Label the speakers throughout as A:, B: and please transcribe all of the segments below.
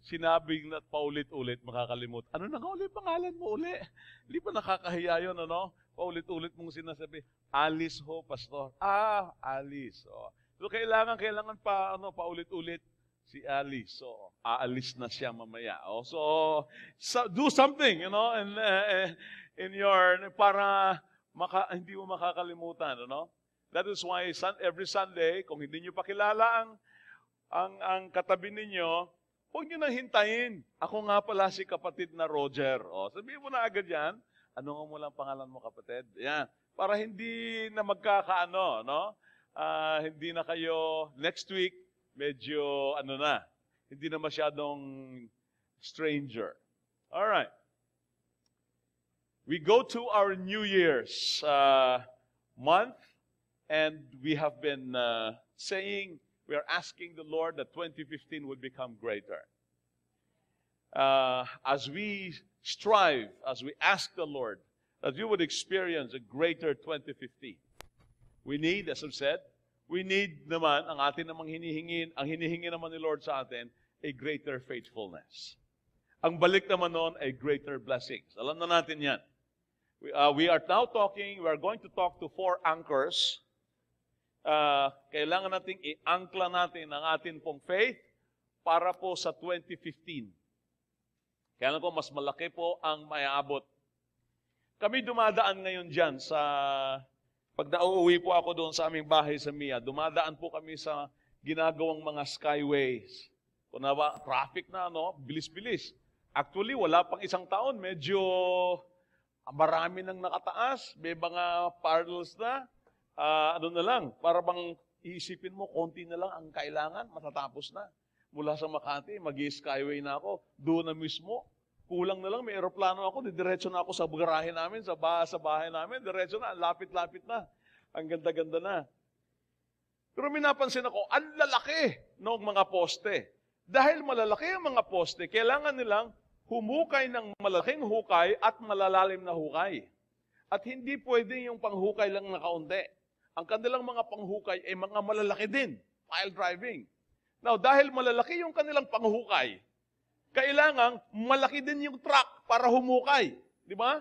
A: sinabing na paulit-ulit, makakalimut. Ano na nga ulit pangalan mo uli? Hindi pa nakakahiya yun, ano? Paulit-ulit mong sinasabi, Alice ho, pastor. Alice. Oh. So, kailangan paulit-ulit si Alice. So, aalis na siya mamaya. Oh, so do something, and in your, para hindi mo makakalimutan, That is why every Sunday, kung hindi nyo pa kilala ang katabi ninyo, huwag nyo nang hintayin. Ako nga pala si kapatid na Roger. O, sabihin mo na agad yan. Ano nga mo lang pangalan mo, kapatid? Yan. Para hindi na magkakaano, hindi na kayo, next week, medyo, hindi na masyadong stranger. Alright. We go to our New Year's month, and we have been saying, we are asking the Lord that 2015 would become greater. As we strive, as we ask the Lord, that we would experience a greater 2015. We need, as I've said, we need naman, ang hinihingi naman ni Lord sa atin, a greater faithfulness. Ang balik naman nun, a greater blessings. Alam na natin yan. We are going to talk to 4 anchors. Kailangan nating i-angkla natin ang atin pong faith para po sa 2015. Kaya po, mas malaki po ang maiabot. Kami dumadaan ngayon dyan pag nauuwi po ako doon sa aming bahay sa Mia, dumadaan po kami sa ginagawang mga skyways. Kung traffic na, bilis-bilis. Actually, wala pang isang taon, medyo marami nang nakataas, may mga parallels na, na lang, para bang iisipin mo, konti na lang ang kailangan, matatapos na. Mula sa Makati, mag-skyway na ako, doon na mismo. Kulang na lang, may aeroplano ako, didiretso na ako sa garahe namin, sa bahay namin, diretso na, lapit-lapit na. Ang ganda-ganda na. Pero may napansin ako, ang lalaki ng mga poste. Dahil malalaki ang mga poste, kailangan nilang humukay ng malaking hukay at malalalim na hukay. At hindi pwede yung panghukay lang na kaunti. Ang kanilang mga panghukay ay mga malalaki din, pile driving. Now, dahil malalaki yung kanilang panghukay, kailangan malaki din yung truck para humukay. Di ba?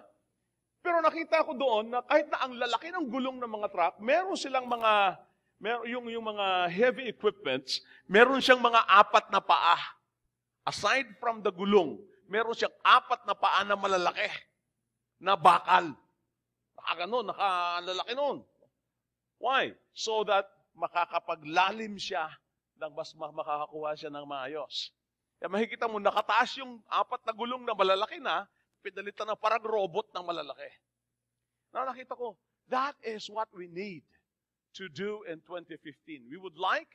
A: Pero nakita ko doon na kahit na ang lalaki ng gulong ng mga truck, meron silang yung mga heavy equipments, meron siyang mga 4 na paa. Aside from the gulong, meron siyang 4 na paa na malalaki, na bakal. Nakalalaki nun. Why? So that makakapaglalim siya nang mas makakakuha siya ng maayos. Kaya makikita mo, nakataas yung 4 na gulong na malalaki na, pinalitan na parang robot ng malalaki. Nakita ko, that is what we need to do in 2015. We would like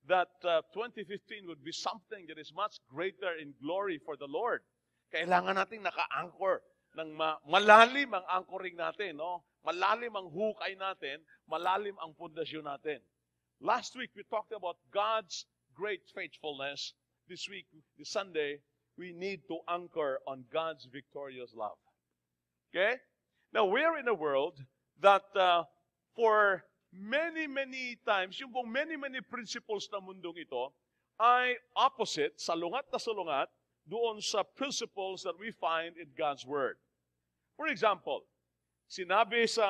A: that 2015 would be something that is much greater in glory for the Lord. Kailangan nating naka-anchor ng malalim ang anchoring natin, Malalim ang hukay natin, malalim ang pundasyon natin. Last week, we talked about God's great faithfulness. This week, this Sunday, we need to anchor on God's victorious love. Okay? Now, we're in a world that for many times, yung pong many principles ng mundong ito ay opposite, salungat na salungat, doon sa principles that we find in God's Word. For example, sinabi sa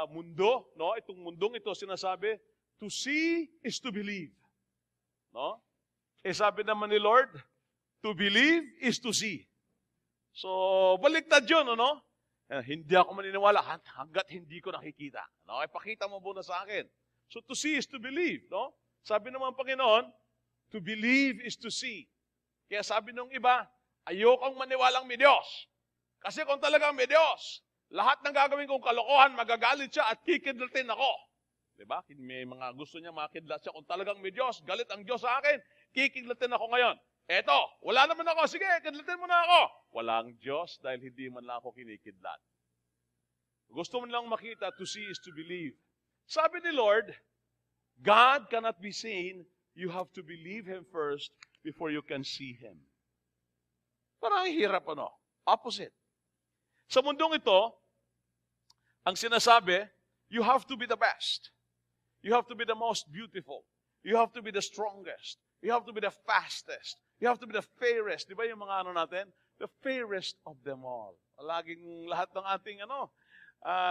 A: mundo, itong mundong ito sinasabi, to see is to believe. Sabi naman ni Lord, to believe is to see. So, baliktad yun, Hindi ako maniniwala hanggat hindi ko nakikita. Ipakita mo muna sa akin. So, to see is to believe, Sabi naman Panginoon, to believe is to see. Kaya sabi nung iba, ayokong maniwalang may Diyos. Kasi kung talagang may Diyos, lahat ng gagawin kong kalokohan, magagalit siya at kikidlatin ako. Diba? May mga gusto niya makidlat siya. Kung talagang may Diyos, galit ang Diyos sa akin, kikidlatin ako ngayon. Eto, wala naman ako. Sige, kidlatin mo na ako. Walang Diyos dahil hindi man lang ako kinikidlat. Gusto mo lang makita, to see is to believe. Sabi ni Lord, God cannot be seen. You have to believe Him first before you can see Him. Parang hirap, Opposite. Sa mundong ito, ang sinasabi, you have to be the best. You have to be the most beautiful. You have to be the strongest. You have to be the fastest. You have to be the fairest. Di ba yung mga ano natin? The fairest of them all. Laging lahat ng ating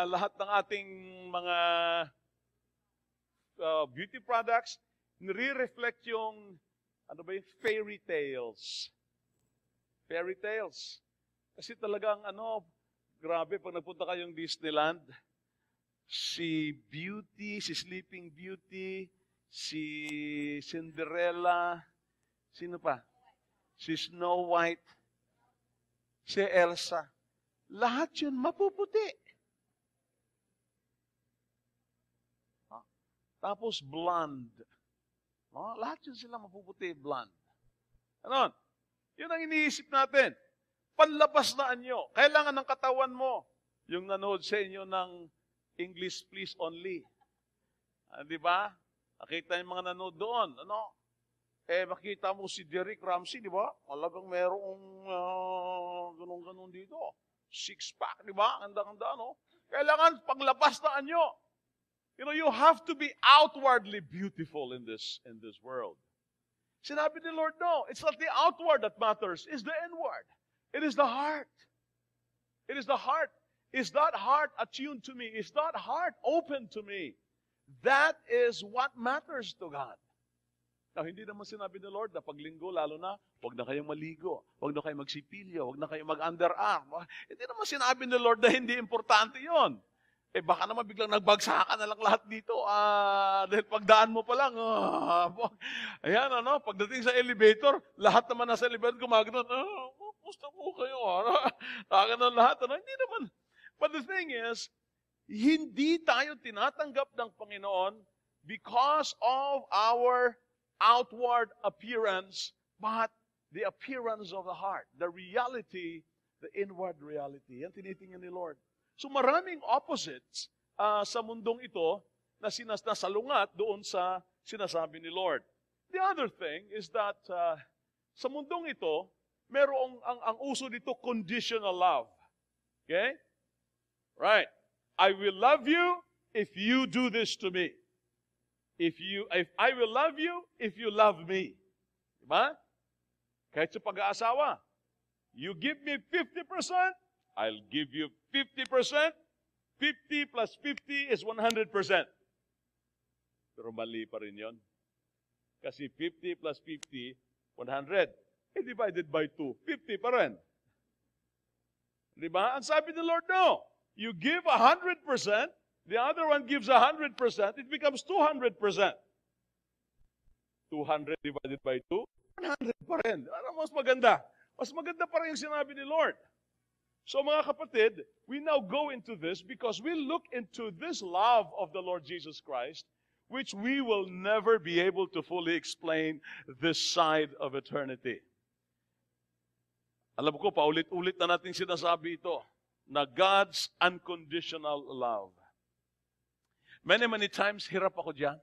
A: lahat ng ating mga beauty products, nire-reflect yung, fairy tales. Fairy tales. Kasi talagang, grabe, pag nagpunta kayong Disneyland, si Beauty, si Sleeping Beauty, si Cinderella, sino pa? Si Snow White, si Elsa. Lahat yun mapuputi. Tapos blonde. Lahat yun sila mapuputi, blonde. Ano? Yun ang iniisip natin. Panlabas na anyo. Kailangan ng katawan mo. Yung nanood sa inyo ng English Please Only. Di ba? Nakita yung mga nanood doon. Makita mo si Derek Ramsey, di ba? Talagang merong ganun-ganun dito. Six-pack, di ba? Ganda-ganda, no? Kailangan paglabas na anyo. You have to be outwardly beautiful in this world. Sinabi ni Lord, no, it's not the outward that matters, it's the inward. It is the heart. It is the heart. Is that heart attuned to me? Is that heart open to me? That is what matters to God. Now, hindi naman sinabi ni Lord na paglinggo, lalo na, huwag na kayong maligo, huwag na kayong magsipilyo, huwag na kayong mag-underarm. Hindi naman sinabi ni Lord na hindi importante yon. Baka naman biglang nagbagsakan na lang lahat dito. Dahil pagdaan mo pa lang, ayan, pagdating sa elevator, lahat naman nasa elevator gumagano, gusto mo kayo, na lahat, hindi naman. But the thing is, hindi tayo tinatanggap ng Panginoon because of our outward appearance, but the appearance of the heart, the reality, the inward reality. Yan tinitingnan ni Lord. So maraming opposites sa mundong ito na nasalungat doon sa sinasabi ni Lord. The other thing is that sa mundong ito, merong ang uso dito conditional love. Okay? Right. I will love you if you do this to me. If I will love you if you love me. Diba? Kahit sa pag-aasawa, you give me 50%, I'll give you 50%. 50 plus 50 is 100%. Pero mali pa rin yun. Kasi 50 plus 50, 100. Divided by 2, 50 pa rin. Diba? Ang sabi ng Lord, no. You give 100%, the other one gives 100%, it becomes 200%. 200 divided by 2, 100 pa rin. Ano mas maganda? Mas maganda pa rin yung sinabi ni Lord. So mga kapatid, we now go into this because we look into this love of the Lord Jesus Christ, which we will never be able to fully explain this side of eternity. Alam ko, paulit-ulit na natin sinasabi ito, na God's unconditional love. Many times, hirap ako dyan.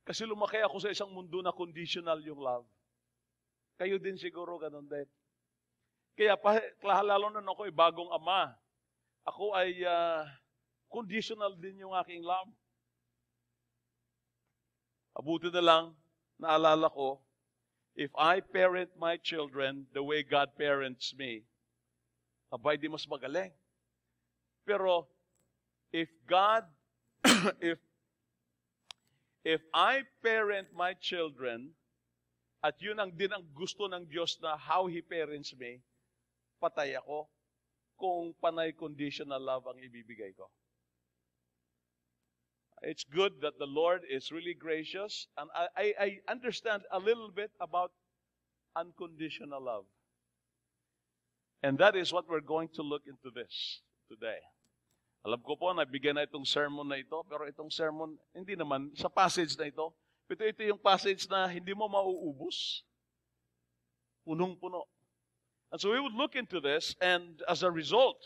A: Kasi lumaki ako sa isang mundo na conditional yung love. Kayo din siguro, ganun din. Kaya lalo na ako ay bagong ama. Ako ay conditional din yung aking love. Abuti na lang, naalala ko, if I parent my children the way God parents me, abay di mas magaling. Pero, if God, if I parent my children, at yun ang din ang gusto ng Diyos na how He parents me, patay ako kung panay conditional love ang ibibigay ko. It's good that the Lord is really gracious, and I understand a little bit about unconditional love. And that is what we're going to look into this today. Alam ko po, nabigyan na itong sermon na ito, pero itong sermon, hindi naman, sa passage na ito, ito yung passage na hindi mo mauubos. Punong-puno. And so we would look into this, and as a result,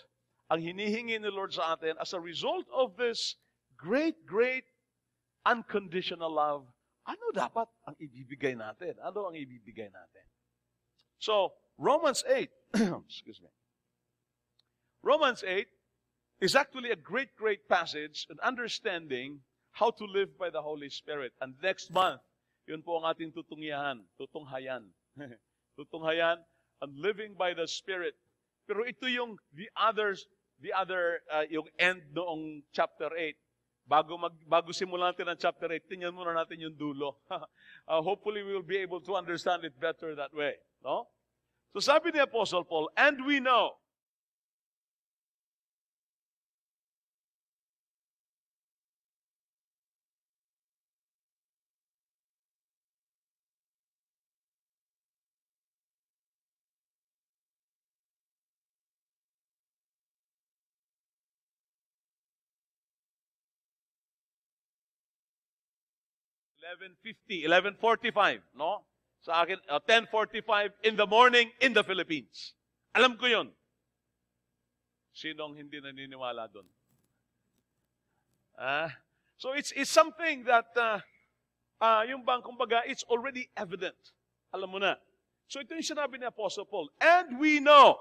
A: ang hinihingi ni Lord sa atin, as a result of this great unconditional love, ano dapat ang ibibigay natin? Ano ang ibibigay natin? So, Romans 8, excuse me. Romans 8 is actually a great passage in understanding how to live by the Holy Spirit. And next month, yun po ang ating tutunghayan. Tutunghayan and living by the Spirit. Pero ito yung yung end noong chapter 8. Bago simulan natin ang chapter 8, tingnan muna natin yung dulo. Hopefully, we will be able to understand it better that way. No? So sabi ni Apostle Paul, and we know, (11:50, 11:45), no? Sa akin, 10:45 in the morning in the Philippines. Alam ko yun. Sinong hindi naniniwala doon? So it's something that, yung bang, kumbaga, it's already evident. Alam mo na. So ito yung sinabi ni Apostle Paul. And we know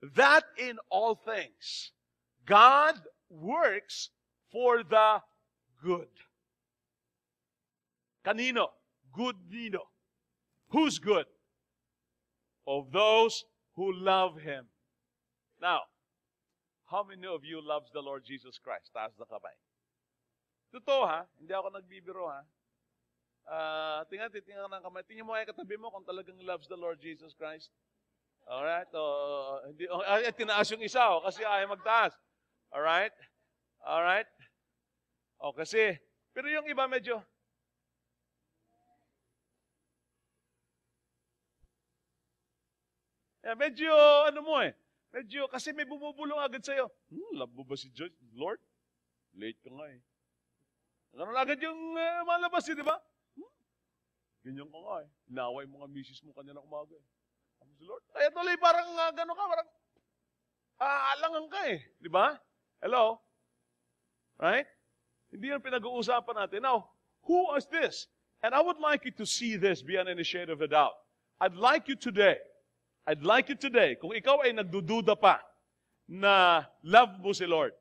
A: that in all things, God works for the good. Kanino? Good nino. Who's good? Of those who love Him. Now, how many of you loves the Lord Jesus Christ? Taas na kamay. Totoo ha? Hindi ako nagbibiro ha? Tingnan ng kamay. Tingnan mo ay katabi mo kung talagang loves the Lord Jesus Christ. Alright? Tinaas yung isa kasi ayaw magtaas. Alright? Alright? Kasi, pero yung iba medyo, medyo, medyo, kasi may bumubulong agad sa'yo. Love mo ba si Lord? Late ka nga eh. Ganun agad yung malabas di ba? Ganyan ka nga eh. Inaway mo nga misis mo kanina umaga eh. Si Lord? Kaya tuloy parang gano'n ka, parang alangan ka eh. Di ba? Hello? Right? Hindi yan pinag-uusapan natin. Now, who is this? And I would like you to see this beyond any shade of a doubt. I'd like you today, kung ikaw ay nagdududa pa na love mo si Lord.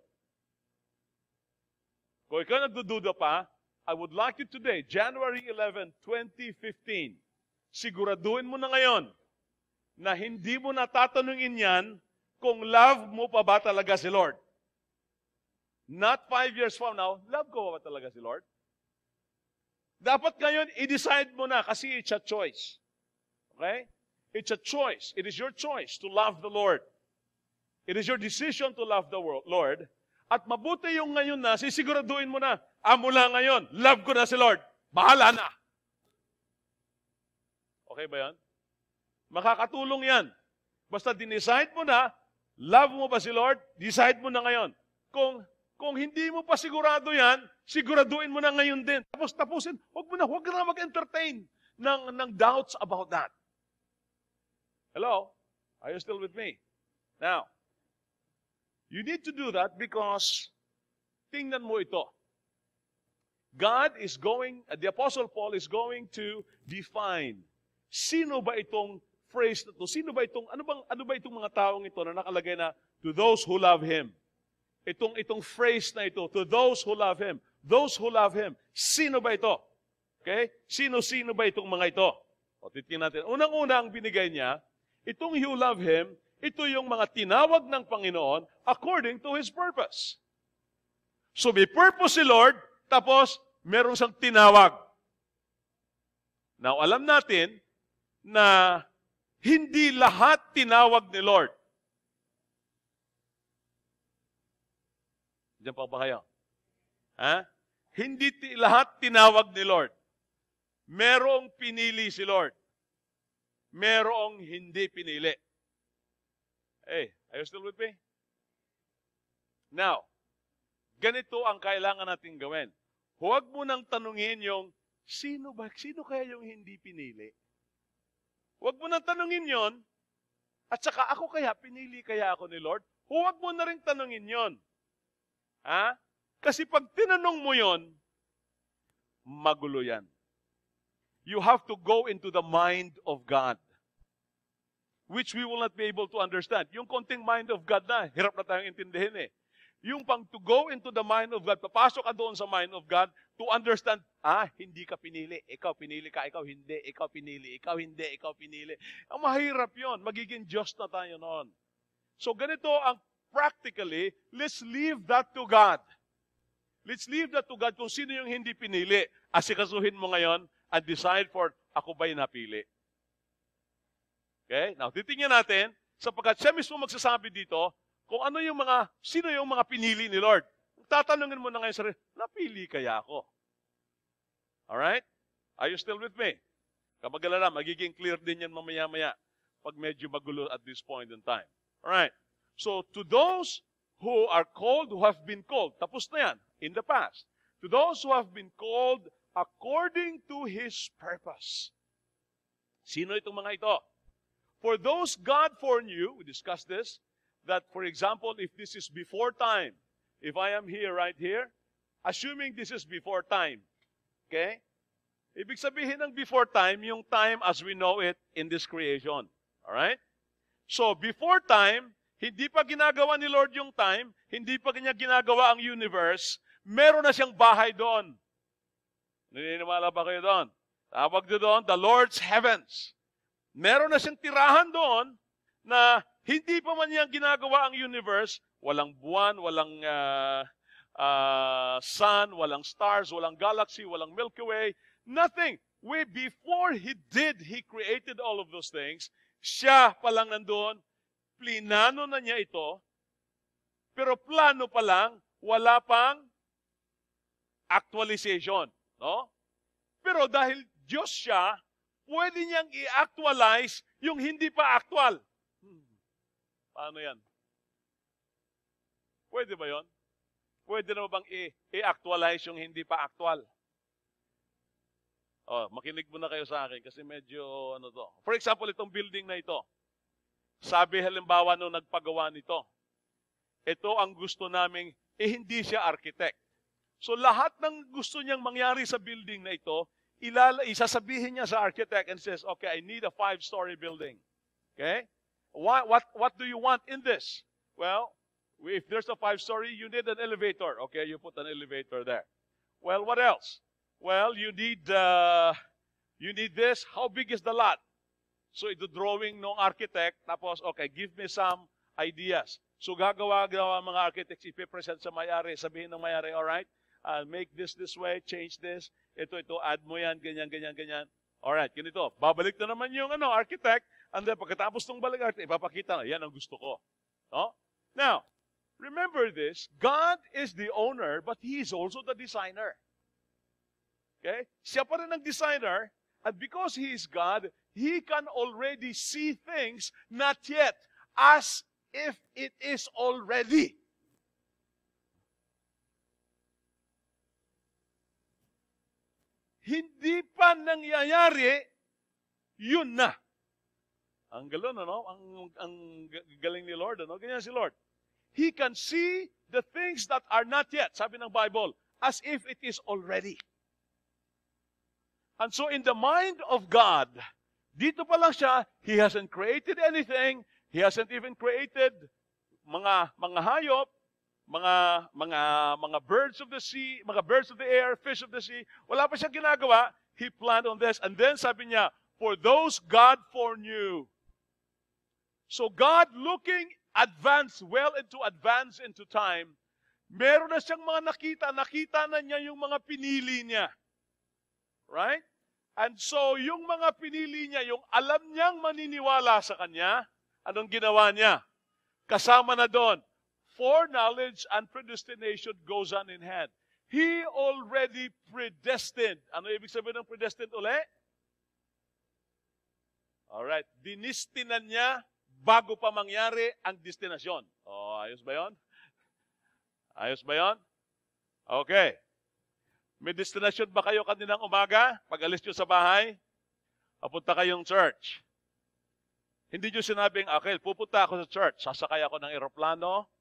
A: Kung ikaw nagdududa pa, I would like you today, January 11, 2015, siguraduhin mo na ngayon na hindi mo natatanungin yan kung love mo pa ba talaga si Lord. Not 5 years from now, love ko ba talaga si Lord? Dapat ngayon, i-decide mo na kasi it's a choice. Okay? It's a choice. It is your choice to love the Lord. It is your decision to love the Lord. At mabuti yung ngayon na, sisiguraduhin mo na, mula ngayon, love ko na si Lord. Bahala na. Okay ba yan? Makakatulong yan. Basta dinicide mo na, love mo ba si Lord? Decide mo na ngayon. Kung hindi mo pa sigurado yan, siguraduhin mo na ngayon din. Tapos tapusin, huwag ka na mag-entertain ng doubts about that. Hello? Are you still with me? Now, you need to do that because tingnan mo ito. The Apostle Paul is going to define sino ba itong phrase na ito? Sino ba itong, ano ba itong mga taong ito na nakalagay na to those who love Him? Itong phrase na ito, to those who love Him. Those who love Him. Sino ba ito? Okay? Sino ba itong mga ito? Titingnan natin. Unang-una ang binigay niya, itong you love Him, ito yung mga tinawag ng Panginoon according to His purpose. So may purpose si Lord, tapos meron siyang tinawag. Now, alam natin na hindi lahat tinawag ni Lord. Diyan pa ba kayo? Hindi lahat tinawag ni Lord. Merong pinili si Lord. Merong hindi pinili. Hey, are you still with me? Now, ganito ang kailangan natin gawin. Huwag mo nang tanungin yung, sino kaya yung hindi pinili? Huwag mo nang tanungin yon, at saka ako kaya, pinili kaya ako ni Lord? Huwag mo na rin tanungin yon. Kasi pag tinanong mo yon, magulo yan. You have to go into the mind of God, which we will not be able to understand. Yung konting mind of God na, hirap na tayong intindihin eh. Yung pang to go into the mind of God, papasok ka doon sa mind of God to understand Hindi ka pinili. Ikaw pinili ka, ikaw hindi, ikaw pinili, ikaw hindi, ikaw pinili. Ang mahirap yon. Magiging Diyos na tayo noon. So ganito ang practically, let's leave that to God. Let's leave that to God kung sino yung hindi pinili. Asikasuhin mo ngayon and decide for ako ba'y napili. Okay? Now, titingnan natin, sapagkat siya mismo magsasabi dito, kung ano yung sino yung mga pinili ni Lord. Tatanungin mo na ngayon sarili, napili kaya ako? Alright? Are you still with me? Kapag alala, magiging clear din yan mamaya-maya pag medyo magulo at this point in time. Alright? So, to those who are called, who have been called, tapos na yan, in the past. To those who have been called according to His purpose. Sino itong mga ito? For those God foreknew, we discussed this, that for example, if this is before time, if I am here, right here, assuming this is before time, okay? Ibig sabihin ng before time, yung time as we know it in this creation. Alright? So, before time, hindi pa ginagawa ni Lord yung time, hindi pa niya ginagawa ang universe, meron na siyang bahay doon. Naniniwala ba kayo doon? Tawag doon, the Lord's heavens. Meron na siyang tirahan doon na hindi pa man niyang ginagawa ang universe, walang buwan, walang sun, walang stars, walang galaxy, walang Milky Way, nothing. Before He created all of those things, siya pa lang nandoon, plinano na niya ito, pero plano pa lang, wala pang actualization. No? Pero dahil Diyos siya, pwede niyang i-actualize yung hindi pa actual. Paano yan? Pwede ba yon? Pwede na bang i-actualize yung hindi pa actual? Makinig muna kayo sa akin kasi medyo to. For example, itong building na ito. Sabi halimbawa nung nagpagawa nito, ito ang gusto naming, hindi siya architect. So lahat ng gusto niyang mangyari sa building na ito, isasabihin niya sa architect and says, okay, I need a 5-story building. Okay? What do you want in this? Well, if there's a 5-story, you need an elevator. Okay, you put an elevator there. Well, what else? Well, you need this. How big is the lot? So ito drawing ng architect, tapos, okay, give me some ideas. So gagawa mga architects, ipipresent sa may-ari, sabihin ng may-ari, alright, make this way, change this, ito, add mo yan, ganyan. Alright, ganito. Babalik na naman yung architect, and then pagkatapos ng balik architect, ipapakita na, yan ang gusto ko. No? Now, remember this, God is the owner, but He is also the designer. Okay? Siya pa rin ang designer, and because He is God, He can already see things not yet, as if it is already. Hindi pa nangyayari, yun na. Ang galon, Ang galing ni Lord, Ganyan si Lord. He can see the things that are not yet, sabi ng Bible, as if it is already. And so in the mind of God, dito pa lang siya, He hasn't created anything, He hasn't even created mga hayop, mga birds of the sea, mga birds of the air, fish of the sea. Wala pa siyang ginagawa. He planned on this. And then sabi niya, for those God foreknew. So God looking well advance into time, meron na siyang mga nakita na niya yung mga pinili niya. Right? And so, yung mga pinili niya, yung alam niyang maniniwala sa kanya, anong ginawa niya? Kasama na doon, foreknowledge and predestination goes hand in hand. He already predestined. Ano ibig sabihin ng predestined uli? Alright, dinistinan niya bago pa mangyari ang destinasyon. Ayos ba yon? Ayos ba yon? Okay. May destinasyon ba kayo kaninang umaga? Pag alis nyo sa bahay, papunta kayong church. Hindi nyo sinabing, okay, pupunta ako sa church, sasakay ako ng eroplano.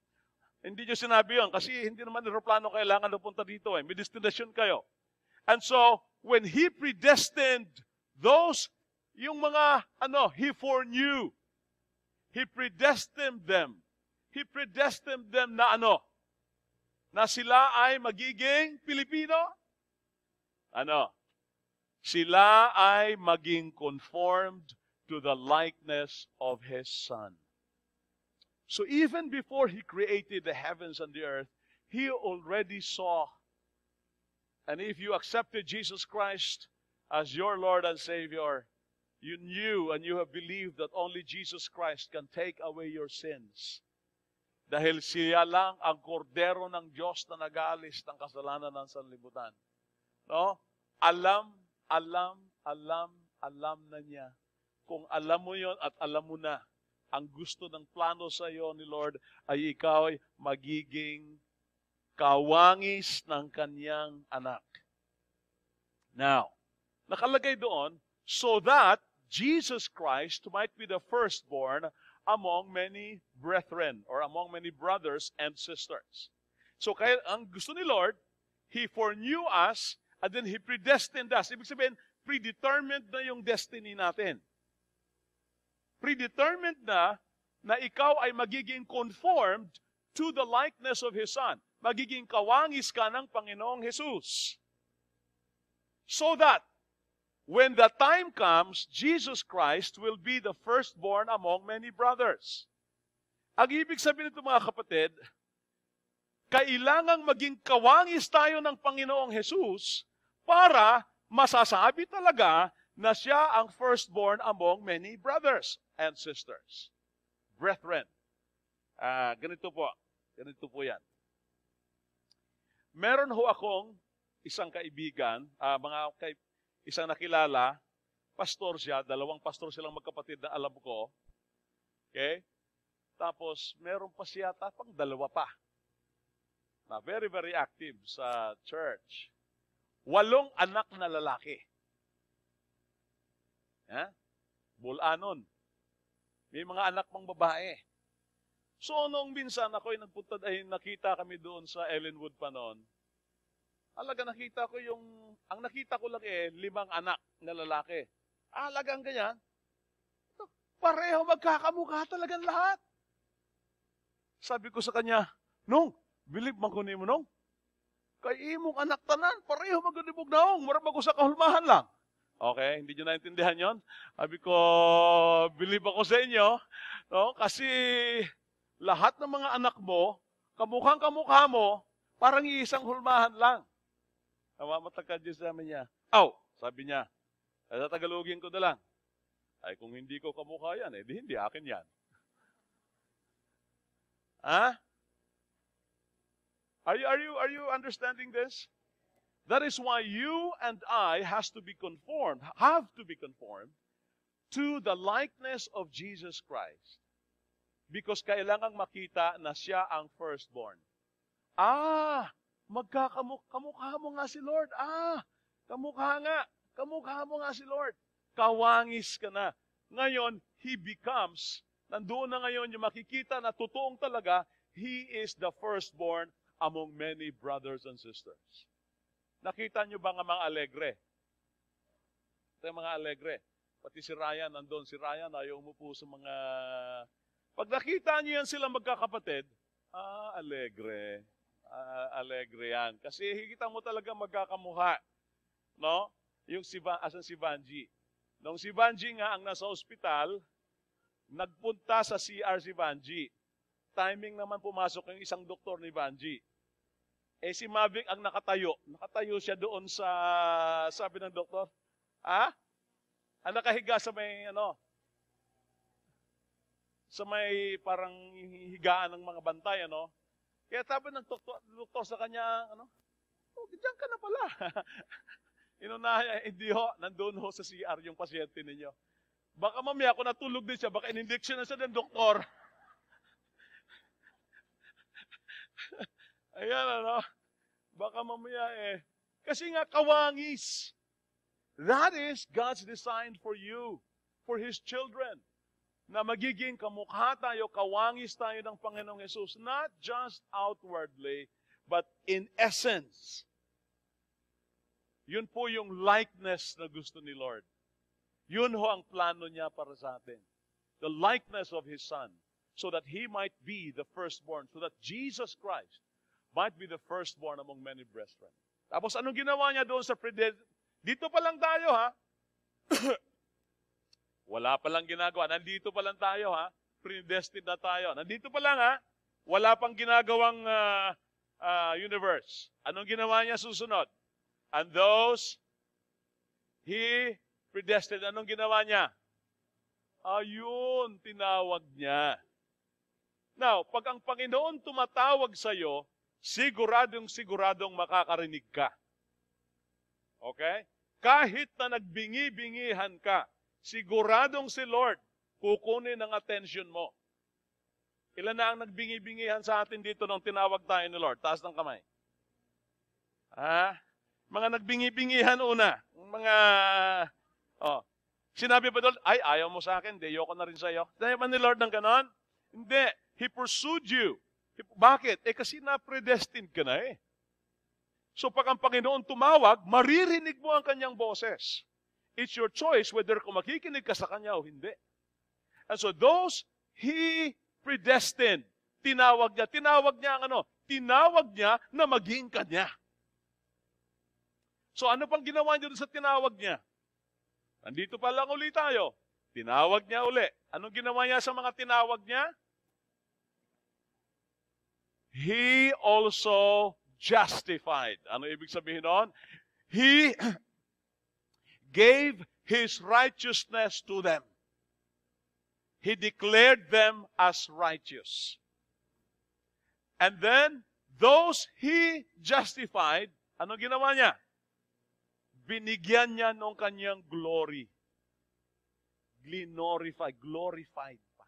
A: Hindi nyo sinabi yun, kasi hindi naman eroplano kailangan na punta dito. May destinasyon kayo. And so, when He predestined those, yung mga, He foreknew. He predestined them. He predestined them na . Na sila ay magiging Pilipino. Ano? Sila ay maging conformed to the likeness of His Son. So even before He created the heavens and the earth, He already saw. And if you accepted Jesus Christ as your Lord and Savior, you knew and you have believed that only Jesus Christ can take away your sins. Dahil siya lang ang kordero ng Diyos na nag-aalis ng kasalanan ng sanlibutan. No? Alam na niya. Kung alam mo yon at alam mo na, ang gusto ng plano sa iyo ni Lord ay ikaw ay magiging kawangis ng kanyang anak. Now, nakalagay doon, so that Jesus Christ might be the firstborn among many brethren or among many brothers and sisters. So, kaya ang gusto ni Lord, He foreknew us and then He predestined us. Ibig sabihin, predetermined na yung destiny natin. Predetermined na ikaw ay magiging conformed to the likeness of His Son. Magiging kawangis ka ng Panginoong Jesus. So that, when the time comes, Jesus Christ will be the firstborn among many brothers. Ang ibig sabihin nito mga kapatid, kailangang maging kawangis tayo ng Panginoong Jesus para masasabi talaga na siya ang firstborn among many brothers and sisters. Brethren. Ganito po yan. Meron ho akong isang kaibigan, isang nakilala, pastor siya, 2 pastor silang magkapatid na alam ko. Okay? Tapos, meron pa siya, tapang 2 pa. Na very, very active sa church. 8 anak na lalaki. Bulanon. May mga anak pang babae. So, noong minsan ako'y nakita kami doon sa Ellenwood pa noon. Nakita ko ang nakita ko lang 5 anak na lalaki. Alagang ganyan. Pareho magkakamukha talagang lahat. Sabi ko sa kanya, Nung, believe man ko nimo nung. Kay imong anak tanan, pareho magunibog naong, mura ko sa kahulmahan lang. Okay, hindi nyo naintindihan yon. Sabi ko, believe ako sa inyo. No? Kasi lahat ng mga anak mo, kamukhang-kamukha mo, parang iisang hulmahan lang. Namamatagkad Diyos namin niya. Sabi niya, sa Tagalogin ko na lang. Ay, kung hindi ko kamukha yan, di hindi akin yan. Are you understanding this? That is why you and I have to be conformed to the likeness of Jesus Christ. Because kailangang makita na siya ang firstborn. Kamukha mo nga si Lord. Kamukha mo nga si Lord. Kawangis ka na. Ngayon, He becomes, nandoon na ngayon yung makikita na totoong talaga, He is the firstborn among many brothers and sisters. Nakita nyo ba nga mga alegre? Ito yung mga alegre. Pati si Ryan, nandun. Si Ryan ayaw umupo sa mga... Pag nakita nyo yan sila magkakapatid, alegre. Alegre yan. Kasi higita mo talaga magkakamukha. No? Yung si Vanji. Nung si Vanji nga ang nasa ospital, nagpunta sa CR si Vanji. Timing naman pumasok yung isang doktor ni Vanji. Si Mavic ang nakatayo. Nakatayo siya doon sa, sabi ng doktor, ang nakahiga sa may, sa may parang higaan ng mga bantay, Kaya sabi ng doktor sa kanya, diyan ka na pala. Hindi ho, nandun ho sa CR yung pasyente ninyo. Baka mamaya kung natulog din siya, baka in-injection na siya ng doktor. Ayan, baka mamaya Kasi nga, kawangis. That is God's design for you, for His children. Na magiging kamukha tayo, kawangis tayo ng Panginoong Jesus. Not just outwardly, but in essence. Yun po yung likeness na gusto ni Lord. Yun ho ang plano niya para sa atin. The likeness of His Son. So that He might be the firstborn. So that Jesus Christ might be the firstborn among many brethren. Tapos anong ginawa niya doon sa dito pa lang tayo, ha? Wala pa lang ginagawa. Nandito pa lang tayo, ha? Predestined na tayo. Nandito pa lang, ha? Wala pang ginagawang universe. Anong ginawa niya susunod? And those He predestined. Anong ginawa niya? Ayun, tinawag niya. Now, pag ang Panginoon tumatawag sa iyo, siguradong makakarinig ka. Okay? Kahit na nagbingi-bingihan ka, siguradong si Lord kukunin ang attention mo. Ilan na ang nagbingi-bingihan sa atin dito nung tinawag tayo ni Lord? Taas ng kamay. Mga nagbingi-bingihan una. Mga, sinabi ba doon, ay, ayaw mo sa akin, di, ayoko na rin sa iyo. Sinabi ba ni Lord ng ganon? Hindi. He pursued you. Bakit? Kasi na-predestined ka na eh. So pag ang Panginoon tumawag, maririnig mo ang kanyang boses. It's your choice whether kung makikinig ka sa kanya o hindi. And so those He predestined, tinawag niya. Tinawag niya ang ano? Tinawag niya na maging kanya. So ano pang ginawa niya doon sa tinawag niya? Nandito pa lang uli tayo. Tinawag niya uli. Anong ginawa niya sa mga tinawag niya? He also justified. Ano ibig sabihin noon? He gave His righteousness to them. He declared them as righteous. And then, those He justified, ano ginawa niya? Binigyan niya ng kanyang glory. Glorified pa.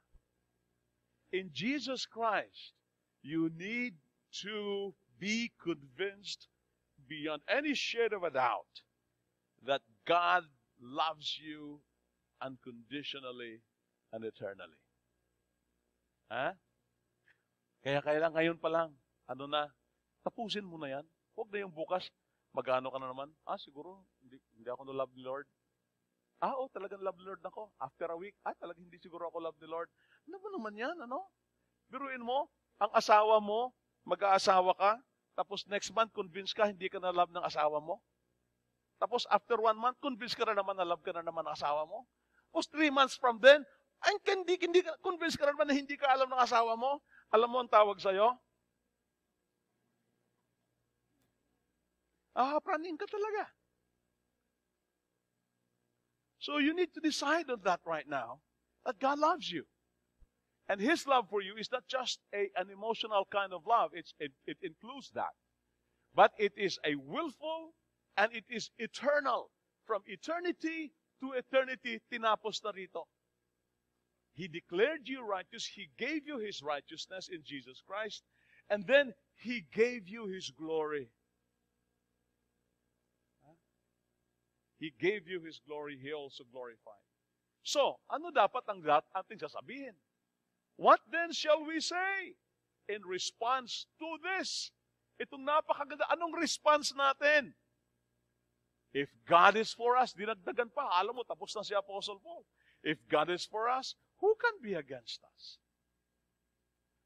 A: In Jesus Christ, you need to be convinced beyond any shade of a doubt that God loves you unconditionally and eternally. Kaya kailan ngayon pa lang, tapusin mo na yan. Huwag na yung bukas, magano ka na naman? Siguro, hindi ako na-love ni Lord. Talagang love ni Lord ako. After a week, talagang hindi siguro ako love ni Lord. Ano ba naman yan, Biruin mo, ang asawa mo, mag-aasawa ka, tapos next month, convince ka, hindi ka na-love ng asawa mo. Tapos after 1 month, convince ka na naman na love ka na naman ng asawa mo. Tapos 3 months from then, hindi convince ka na naman na hindi ka alam ng asawa mo. Alam mo ang tawag sa'yo? Praning ka talaga. So you need to decide on that right now, that God loves you. And His love for you is not just an emotional kind of love. It includes that. But it is a willful and it is eternal. From eternity to eternity, tinapos na rito. He declared you righteous. He gave you His righteousness in Jesus Christ. And then He gave you His glory. He gave you His glory. He also glorified. So, ano dapat ang ating sasabihin? What then shall we say in response to this? Itong napakaganda. Anong response natin? If God is for us, dinagdagan pa. Alam mo, tapos na si Apostle Paul. If God is for us, who can be against us?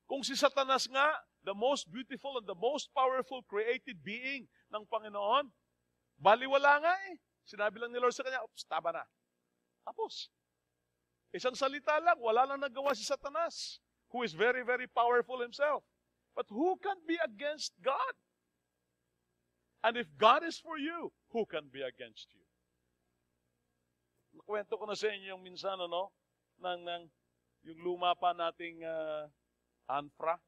A: Kung si Satanas nga, the most beautiful and the most powerful created being ng Panginoon, baliwala nga eh. Sinabi lang ni Lord sa kanya, tama na. Tapos. Isang salita lang, wala lang nagawa si Satanas, who is very, very powerful himself. But who can be against God? And if God is for you, who can be against you? Nakwento ko na sa inyo yung minsan, yung luma pa nating Anfra.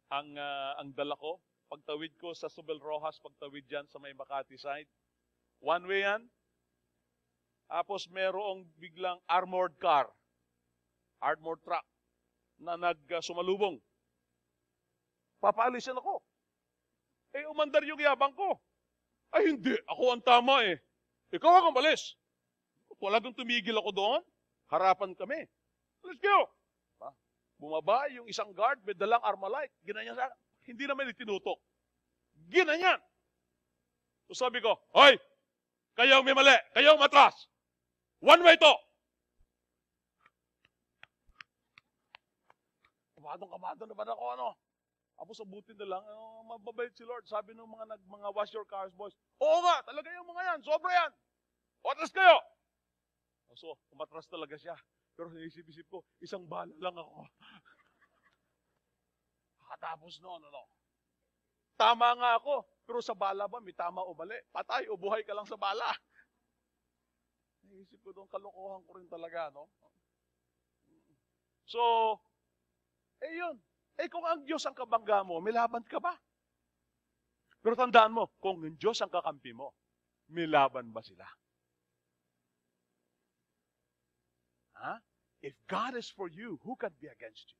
A: Ang dala ko, pagtawid ko sa Subel Rojas, pagtawid dyan sa may Makati side. One way yan. Tapos merong biglang armored truck, na nagsumalubong. Papaalisin ako. Umandar yung yabang ko. Ay hindi, ako ang tama eh. Ikaw ang umalis. Talagang tumigil ako doon. Harapan kami. Let's go. Bumaba yung isang guard, may dalang Armalite. Ginanyan sa akin. Hindi naman itinutok. Ginanyan. So sabi ko, hoy, kayo may mali, kayo matras. One way to. Kabadong naman ako, Tapos abutin na lang, mababait si Lord. Sabi ng mga wash your cars boys, oo nga, talaga yung mga yan, sobra yan. Atras kayo! So, umatras talaga siya. Pero naisip-isip ko, isang bala lang ako. Katapos noon, tama nga ako. Pero sa bala ba, may tama o mali? Patay o buhay ka lang sa bala. Naisip ko doon, kalokohan ko rin talaga, no? So, yun. Kung ang Diyos ang kabangga mo, may laban ka ba? Pero tandaan mo, kung ang Diyos ang kakampi mo, may laban ba sila? If God is for you, who can be against you?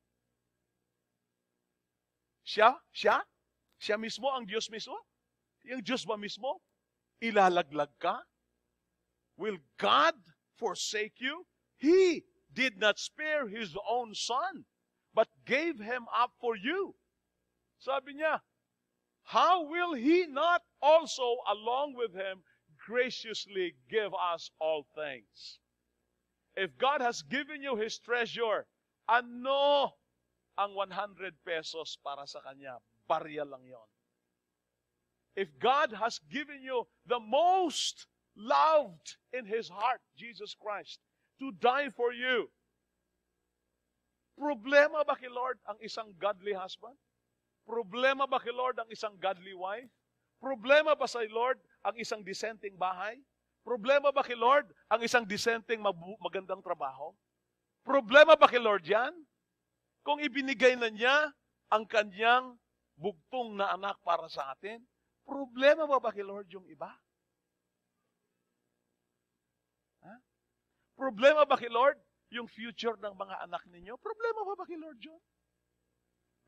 A: Siya mismo ang Diyos mismo? Yung Diyos ba mismo? Ilalaglag ka? Will God forsake you? He did not spare His own Son, but gave Him up for you. Sabi niya, how will He not also, along with Him, graciously give us all things? If God has given you His treasure, ano ang 100 pesos para sa Kanya? Barya lang yon. If God has given you the most loved in His heart, Jesus Christ, to die for you, problema ba kay Lord ang isang godly husband? Problema ba kay Lord ang isang godly wife? Problema ba sa Lord ang isang disenteng bahay? Problema ba kay Lord ang isang disenteng magandang trabaho? Problema ba kay Lord yan? Kung ibinigay na niya ang kanyang bugtong na anak para sa atin, problema ba kay Lord yung iba? Problema ba kay Lord yung future ng mga anak ninyo? Problema ba kay Lord yun?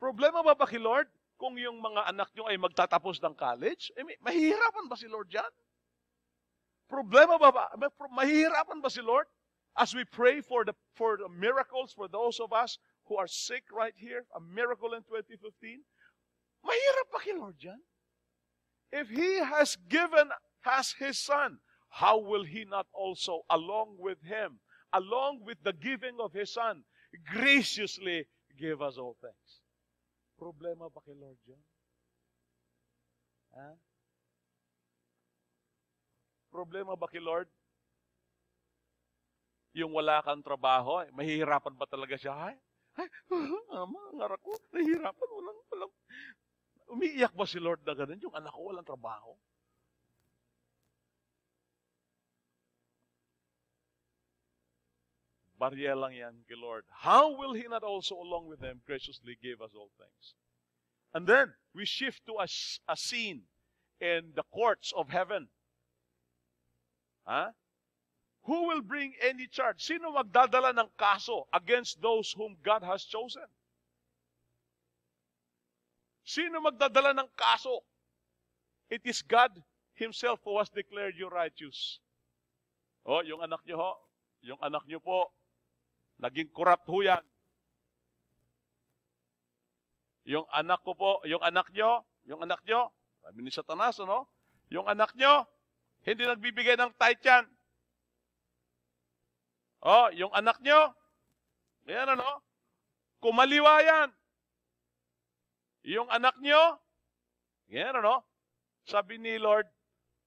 A: Problema ba kay Lord kung yung mga anak nyo ay magtatapos ng college? Mahihirapan ba si Lord yan? Problema ba? Mahihirapan ba si Lord as we pray for the miracles for those of us who are sick right here, a miracle in 2015? Mahirap ba kay Lord yan? If He has given us His Son, how will He not also, along with Him, along with the giving of His Son, graciously give us all things? Problema ba kay Lord yan? Problema ba kay Lord? Yung wala kang trabaho, mahihirapan ba talaga siya? Ang anak ko, nahihirapan, walang. Umiiyak ba si Lord na ganun? Yung anak ko walang trabaho? Barya lang yan kay Lord. How will He not also, along with them, graciously give us all things? And then, we shift to a scene in the courts of heaven. Who will bring any charge? Sino magdadala ng kaso against those whom God has chosen? Sino magdadala ng kaso? It is God Himself who has declared you righteous. Yung anak niyo yung anak niyo po, naging corrupt ho yan. Yung anak ko po, yung anak niyo, sabi ni Satanas, yung anak niyo, hindi nagbibigay ng tithe yan. Yung anak nyo, yan kumaliwa yan. Yung anak nyo, yan sabi ni Lord,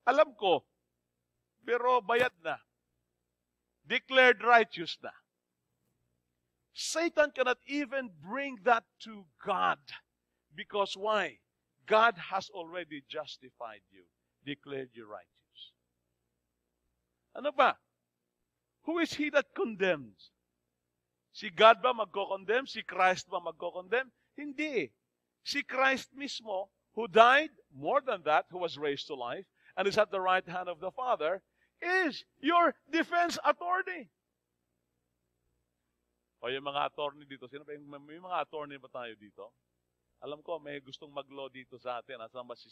A: alam ko, pero bayad na. Declared righteous na. Satan cannot even bring that to God. Because why? God has already justified you, declared you righteous. Ano ba? Who is He that condemns? Si God ba magko-condemn? Si Christ ba magko-condemn? Hindi. Si Christ mismo, who died, more than that, who was raised to life, and is at the right hand of the Father, is your defense attorney. O yung mga attorney dito, sino ba may mga attorney ba tayo dito? Alam ko, may gustong mag-law dito sa atin. Asan ba si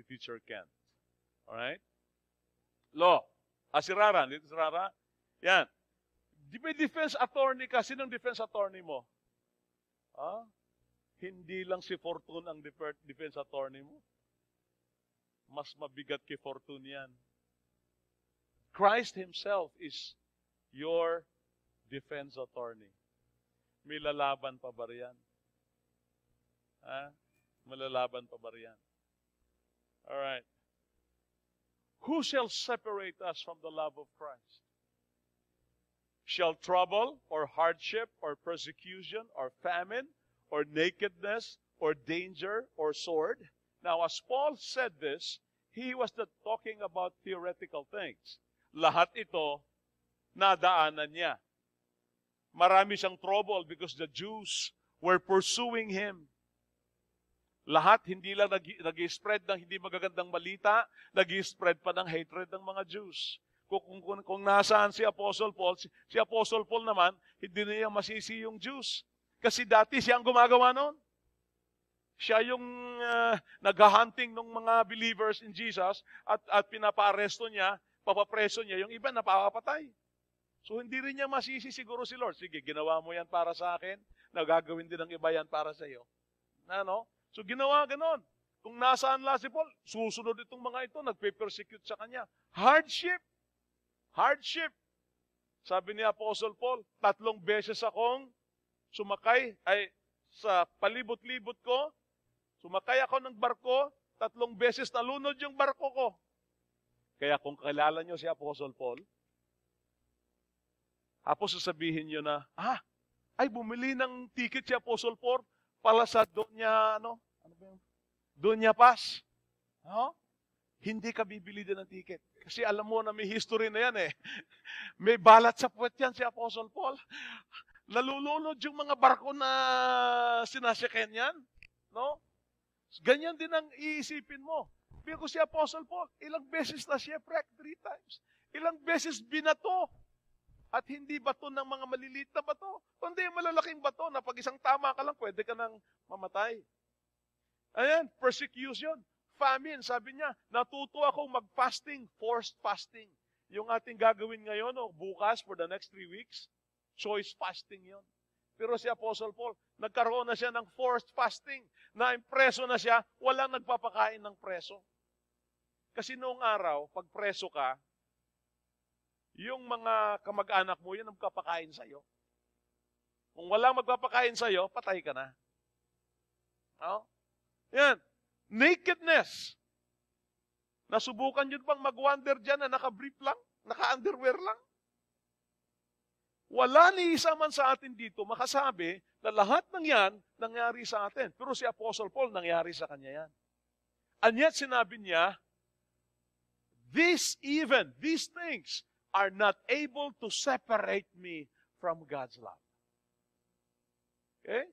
A: Teacher Ken? Alright? Law. Si Rara. Dito si Rara. Yan. May defense attorney ka. Sinong defense attorney mo? Hindi lang si Fortune ang defense attorney mo. Mas mabigat kay Fortune yan. Christ Himself is your defense attorney. May lalaban pa ba riyan? Malalaban pa ba riyan? Alright. Who shall separate us from the love of Christ? Shall trouble, or hardship, or persecution, or famine, or nakedness, or danger, or sword? Now, as Paul said this, he was not talking about theoretical things. Lahat ito, nadaanan niya. Marami siyang trouble because the Jews were pursuing him. Lahat, hindi lang nag-spread ng hindi magagandang balita, nag-spread pa ng hatred ng mga Jews. Kung nasaan si Apostle Paul, si Apostle Paul naman, hindi niya masisi yung Jews. Kasi dati siya ang gumagawa noon. Siya yung nag-hunting ng mga believers in Jesus at pinaparesto niya, papapreso niya, yung iba napapatay. So hindi rin niya masisi siguro si Lord. Sige, ginawa mo yan para sa akin, nagagawin din ng iba yan para sa iyo. Ano? So ginawa ganon. Kung nasaan lang si Paul, susunod itong mga ito, nagpe-persecute sa kanya. Hardship. Hardship. Sabi ni Apostle Paul, 3 beses akong sumakay, ay sa palibot-libot ko, sumakay ako ng barko, 3 beses nalunod yung barko ko. Kaya kung kilala nyo si Apostle Paul, tapos sasabihin nyo na, ay bumili ng ticket si Apostle Paul pala sa Doña Paz. Hindi ka bibili din ng ticket. Kasi alam mo na may history na yan eh. May balat sa puwet yan si Apostle Paul. Nalulunod yung mga barko na sinasakyan yan. No? Ganyan din ang iisipin mo. Pero si Apostle Paul, ilang beses na shipwreck? 3 times. Ilang beses binato. At hindi bato ng mga maliliit na bato. Kundi malalaking bato na pag isang tama ka lang, pwede ka nang mamatay. Ayan, persecution, famine. Sabi niya, natuto ako mag-fasting, forced fasting. Yung ating gagawin ngayon, bukas for the next 3 weeks, choice fasting yon. Pero si Apostle Paul, nagkaroon na siya ng forced fasting. Na-impreso na siya, walang nagpapakain ng preso. Kasi noong araw, pag preso ka, yung mga kamag-anak mo, yun ang magpapakain sa'yo. Kung walang magpapakain sa'yo, patay ka na. Yan. Nakedness. Nasubukan yun bang mag-wander dyan na naka-brief lang? Naka-underwear lang? Wala ni isa man sa atin dito makasabi na lahat ng yan nangyari sa atin. Pero si Apostle Paul, nangyari sa kanya yan. And yet, sinabi niya, these things are not able to separate me from God's love. Okay?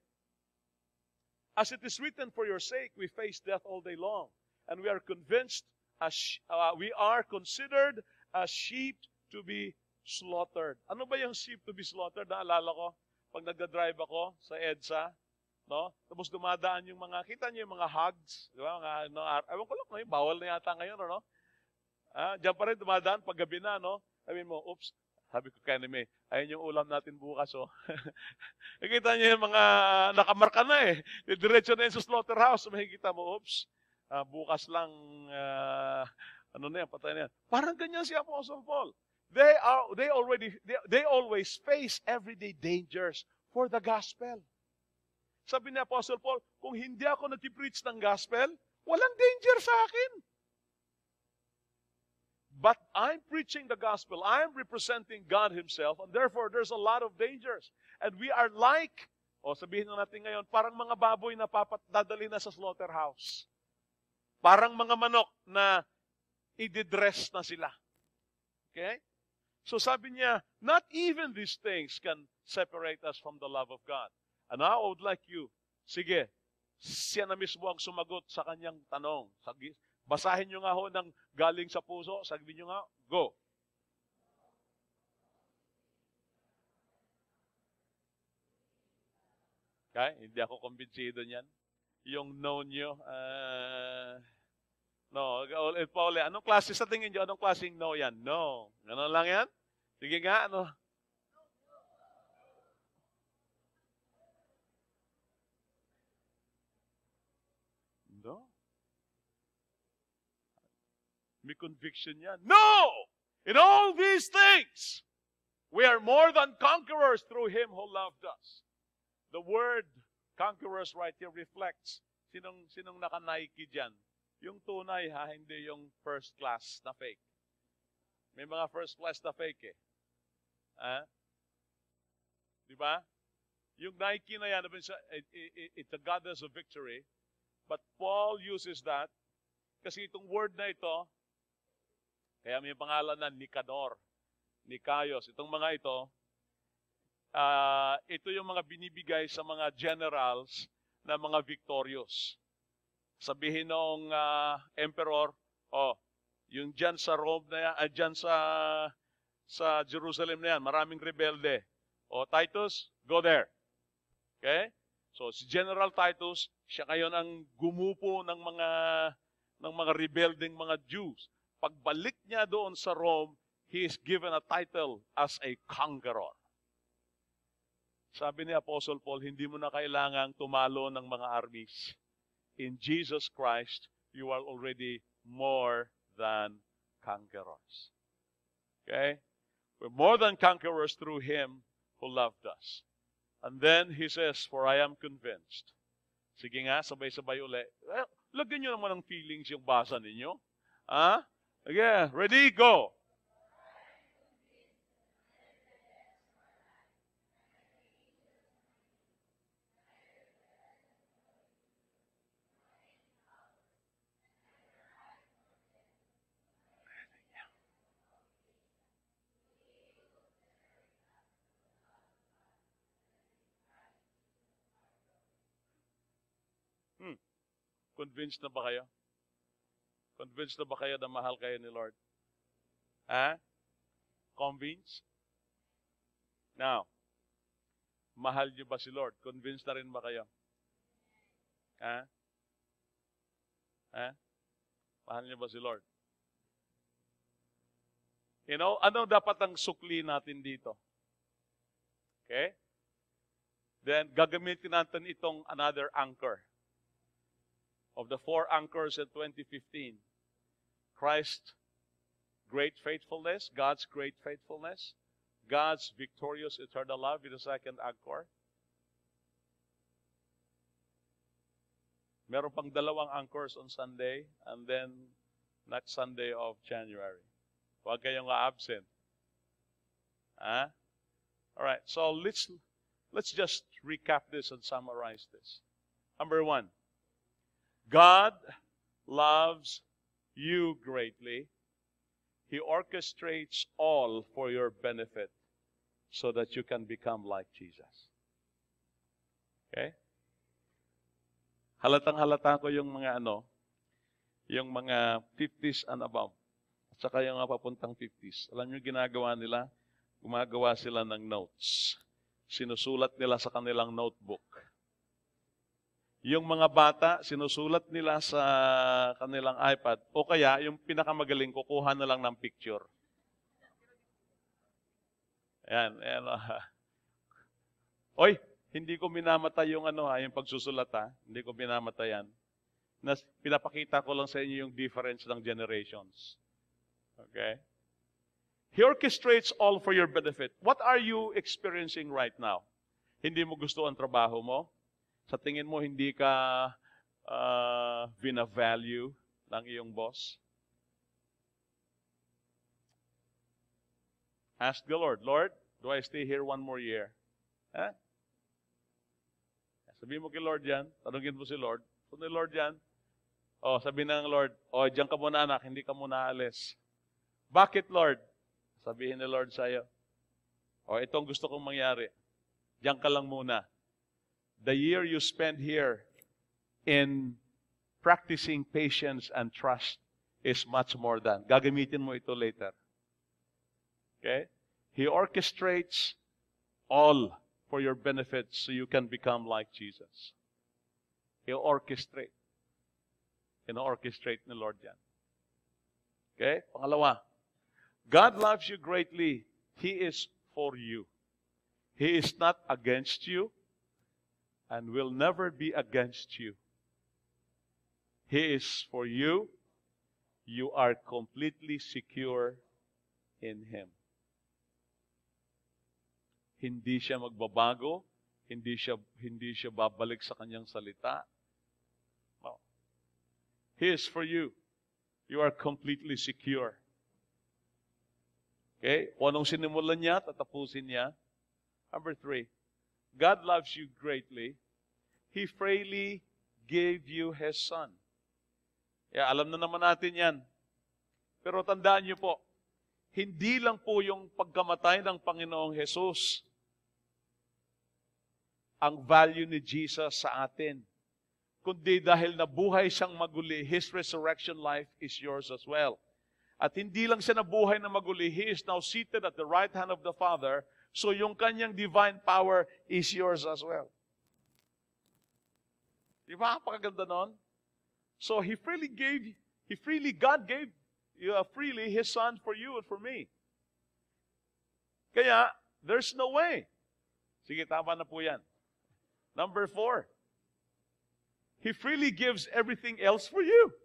A: As it is written, for your sake, we face death all day long. And we are convinced, we are considered as sheep to be slaughtered. Ano ba yung sheep to be slaughtered? Naalala ko, pag nagda-drive ako sa EDSA, no? Tapos dumadaan yung mga, kita niyo yung mga hogs, di ba? Ewan ko lang, bawal na yata ngayon, no? Diyan pa rin dumadaan, pag gabi na, no? Sabi mo, oops, sabi ko kay May, ayun yung ulam natin bukas, oh. Nakita niyo yung mga nakamarka na eh. Diretso na yun sa slaughterhouse. Makikita mo, oops, bukas lang, ano na yan, patay na yan. Parang ganyan si Apostle Paul. They always face everyday dangers for the gospel. Sabi ni Apostle Paul, kung hindi ako nag-preach ng gospel, walang danger sa akin. But I'm preaching the gospel. I'm representing God Himself, and therefore there's a lot of dangers. And we are like, sabihin na natin ngayon, parang mga baboy na dadali na sa slaughterhouse. Parang mga manok na i-dress na sila. Okay? So sabi niya, not even these things can separate us from the love of God. And now I would like you, sige, siya na mismo ang sumagot sa kanyang tanong. Basahin nyo nga ho ng galing sa puso. Sabihin nyo nga, go. Okay? Hindi ako kumbinsido niyan. Yung no nyo, no. Ulit pa ulit. Anong klase sa tingin nyo? Anong klaseng no yan? No. Ganon lang yan? Sige nga, ano? No. May conviction yan. No! In all these things, we are more than conquerors through Him who loved us. The word conquerors right here reflects Sinong naka-Nike dyan? Yung tunay ha, hindi yung first class na fake. May mga first class na fake eh. Di ba? Yung Nike na yan, it's a goddess of victory. But Paul uses that kasi itong word na ito, kaya may pangalan na Nicanor, Nikaios. Itong mga ito yung mga binibigay sa mga generals na mga victorious. Sabihin ng emperor, yung dyan sa Rome na yan, dyan sa Jerusalem na yan, maraming rebelde. Titus, go there. Okay? So, si General Titus, siya ngayon ang gumupo ng mga rebelding mga Jews. Pagbalik niya doon sa Rome, he is given a title as a conqueror. Sabi ni Apostle Paul, hindi mo na kailangang tumalo ng mga armies. In Jesus Christ, you are already more than conquerors. Okay? We're more than conquerors through Him who loved us. And then He says, for I am convinced. Sige nga, sabay-sabay uli. Lagyan nyo naman ng feelings yung basa ninyo. Okay, ready, go. Convinced na ba kayo? Convinced na ba kayo na mahal kayo ni Lord? Convinced? Now, mahal niyo ba si Lord? Convinced na rin ba kayo? Mahal niyo ba si Lord? You know, ano dapat ang sukli natin dito? Okay? Then, gagamitin natin itong another anchor. Of the 4 anchors in 2015, Christ's great faithfulness, God's great faithfulness, God's victorious eternal love is the second anchor. Meron pang 2 anchors on Sunday and then next Sunday of January. Huwag kayong absent. All right, so let's just recap this and summarize this. Number 1. God loves you greatly. He orchestrates all for your benefit so that you can become like Jesus. Okay? Halatang-halata ko yung mga yung mga 50s and above. At saka yung papuntang 50s. Alam niyo ginagawa nila? Gumagawa sila ng notes. Sinusulat nila sa kanilang notebook. Yung mga bata, sinusulat nila sa kanilang iPad. O kaya, yung pinakamagaling, kukuha na lang ng picture. Ayan. Oy, hindi ko minamatay yung yung pagsusulat Hindi ko minamatay yan. Pinapakita ko lang sa inyo yung difference ng generations. Okay? He orchestrates all for your benefit. What are you experiencing right now? Hindi mo gusto ang trabaho mo? Sa tingin mo, hindi ka vina-value ng iyong boss? Ask the Lord, Lord, do I stay here 1 more year? Sabihin mo kay Lord yan, tanungin mo si Lord. Kung ni Lord yan, sabihin ng Lord, diyan ka muna anak, hindi ka muna alis. Bakit Lord? Sabihin ni Lord sa'yo, itong gusto kong mangyari. Diyan ka lang muna. The year you spend here in practicing patience and trust is much more than. Gagamitin mo ito later. Okay? He orchestrates all for your benefit so you can become like Jesus. He'll orchestrate. Ino-orchestrate ni Lord yan. Okay? Pangalawa, God loves you greatly. He is for you. He is not against you and will never be against you. He is for you. You are completely secure in Him. Hindi siya magbabago, hindi siya babalik sa kanyang salita. His for you. You are completely secure. Okay? Kung anong sinimulan niya, tatapusin niya. Number 3, God loves you greatly. He freely gave you His Son. Yeah, alam na naman natin yan. Pero tandaan niyo po, hindi lang po yung pagkamatay ng Panginoong Jesus ang value ni Jesus sa atin. Kundi dahil nabuhay siyang maguli, His resurrection life is yours as well. At hindi lang siya nabuhay na maguli, He is now seated at the right hand of the Father, so yung kanyang divine power is yours as well. Di ba? Pakaganda nun? So God gave freely His Son for you and for me. Kaya, there's no way. Sige, tama na po yan. Number 4, He freely gives everything else for you.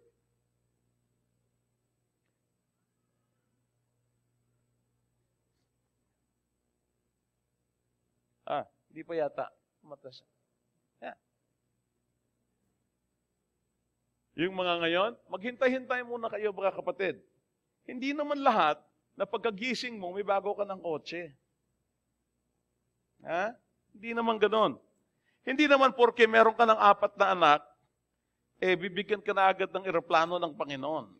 A: Hindi pa yata. Matas. Yeah. Yung mga ngayon, maghintay-hintay muna kayo mga kapatid. Hindi naman lahat na pagkagising mo, may bago ka ng kotse. Hindi naman ganon. Hindi naman porke meron ka ng 4 na anak, bibigyan ka na agad ng eroplano ng Panginoon.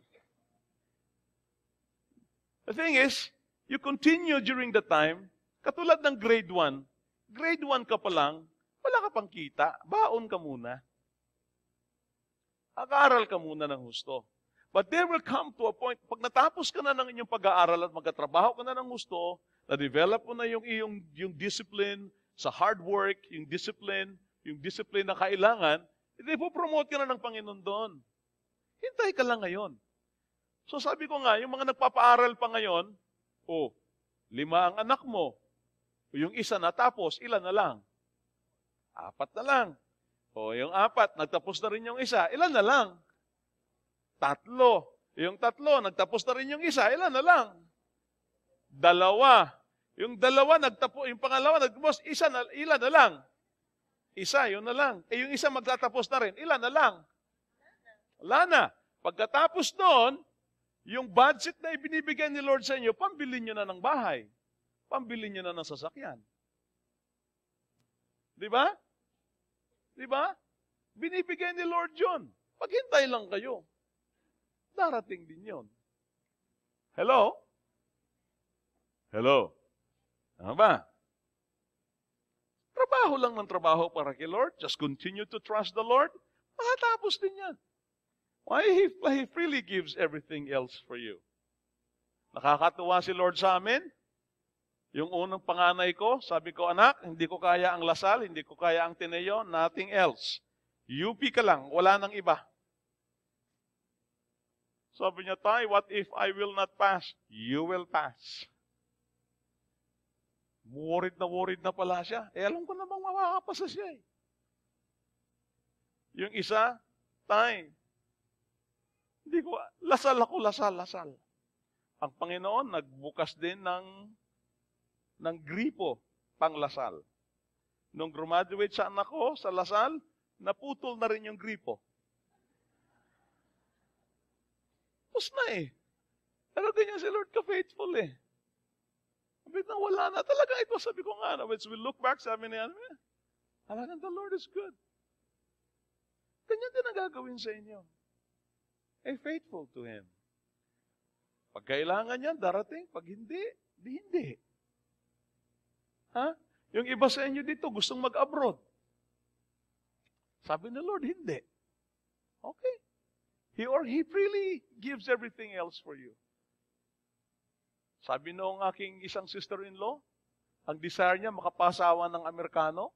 A: The thing is, you continue during the time, katulad ng grade 1. Grade 1 ka pa lang, wala ka pang kita, baon ka muna. Mag-aaral ka muna ng husto. But there will come to a point, pag natapos ka na ng inyong pag-aaral at magkatrabaho ka na ng husto, na-develop mo na yung discipline sa hard work, yung discipline na kailangan, hindi po promote ka na ng Panginoon doon. Hintay ka lang ngayon. So sabi ko nga, yung mga nagpapaaral pa ngayon, 5 ang anak mo, yung isa natapos, ilan na lang? 4 na lang. Yung 4, nagtapos na rin yung isa, ilan na lang? 3. Yung 3, nagtapos na rin yung isa, ilan na lang? 2. Yung 2, yung pangalawa, nagtapos, ilan na lang? Isa, yun na lang. Yung isa magtatapos na rin, ilan na lang? Wala na. Pagkatapos noon, yung budget na ibinibigay ni Lord sa inyo, pambili nyo na ng bahay. Pambili nyo na ng sasakyan. Di ba? Di ba? Binibigay ni Lord yun. Paghintay lang kayo. Darating din yun. Hello? Hello? Ano ba? Trabaho lang ng trabaho para kay Lord. Just continue to trust the Lord. Makatapos din yan. Why? He freely gives everything else for you. Nakakatuwa si Lord sa amin. Yung unang panganay ko, sabi ko, anak, hindi ko kaya ang Lasal, hindi ko kaya ang Tineo, nothing else. UP ka lang, wala nang iba. Sabi niya, Tay, what if I will not pass? You will pass. Worried na pala siya. Alam ko namang makakapasa siya eh. Yung isa, Tay, hindi ko, Lasal ako, Lasal. Ang Panginoon, nagbukas din ng gripo pang Lasal. Nung graduate sa anak ko sa Lasal, naputol na rin yung gripo. Tapos na eh. Pero ganyan si Lord ka-faithful eh. Sabi na wala na. Talaga ito, sabi ko nga, when we look back, sabi niya, talagang the Lord is good. Ganyan din ang gagawin sa inyo. Faithful to Him. Pag kailangan yan, darating. Pag hindi, hindi. Yung iba sa inyo dito, gustong mag-abroad. Sabi ng Lord, hindi. Okay. He freely gives everything else for you. Sabi noong aking isang sister-in-law, ang desire niya makapasawa ng Amerikano,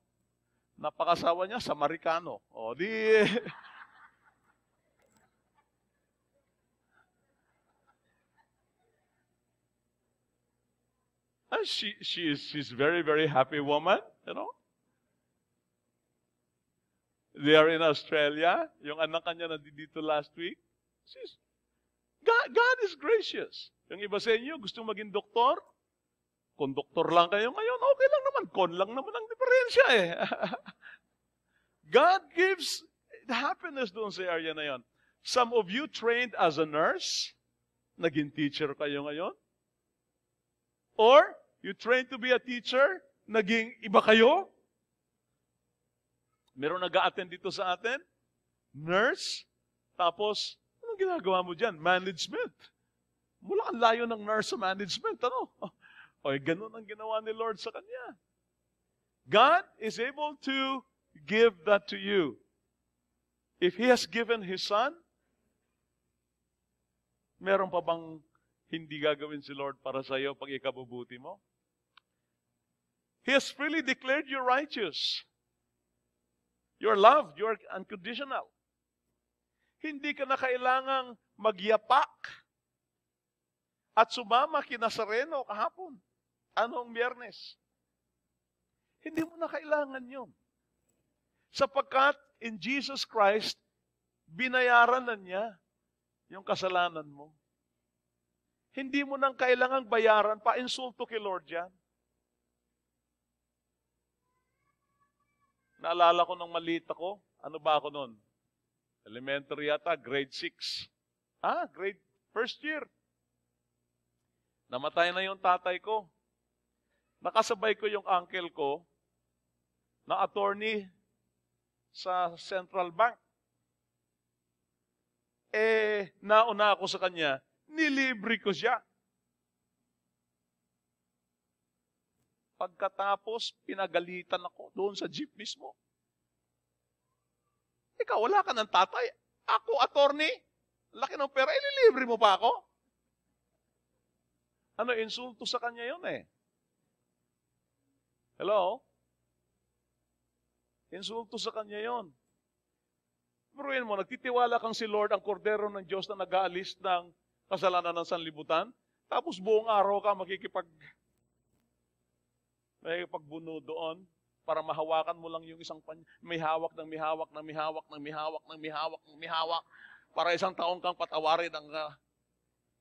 A: napakasawa niya sa Marikano. O, di... She's very, very happy woman, you know. They are in Australia. Yung anak kanya nandito last week. God is gracious. Yung iba sa inyo, gustong maging doktor. Kung doktor lang kayo ngayon, okay lang naman. Kon lang naman ang diferensya eh. God gives happiness doon sa area na yon. Some of you trained as a nurse. Naging teacher kayo ngayon. Or, you trained to be a teacher. Naging iba kayo. Meron nag-a-attend dito sa atin. Nurse. Tapos, anong ginagawa mo dyan? Management. Mula ang layo ng nurse sa management. Ano? O, ganun ang ginawa ni Lord sa kanya. God is able to give that to you. If He has given His Son, meron pa bang hindi gagawin si Lord para sa iyo pag ikabubuti mo? He has freely declared you righteous. You're loved. You're unconditional. Hindi ka na kailangang magyapak at sumama kina Nazareno kahapon. Anong Biyernes? Hindi mo na kailangan yun. Sapagkat in Jesus Christ, binayaran na niya yung kasalanan mo. Hindi mo nang kailangang bayaran pa. Insulto kay Lord yan. Naalala ko nung maliit ako. Ano ba ako nun? Elementary yata, grade 6. Grade first year. Namatay na yung tatay ko. Nakasabay ko yung uncle ko na attorney sa Central Bank. Nauna ako sa kanya, nilibre ko siya. Pagkatapos, pinagalitan ako doon sa jeep mismo. Ikaw, wala ka ng tatay. Ako, attorney. Laki ng pera, ililibre mo pa ako? Ano, insulto sa kanya yun eh. Hello? Insulto sa kanya yon. Pero mo, nagtitiwala kang si Lord, ang kordero ng Diyos na nag-aalis ng kasalanan ng sanlibutan, tapos buong araw ka makikipagbuno doon para mahawakan mo lang yung isang may hawak ng may hawak ng may hawak ng may hawak ng may hawak ng may hawak para isang taon kang patawarin ang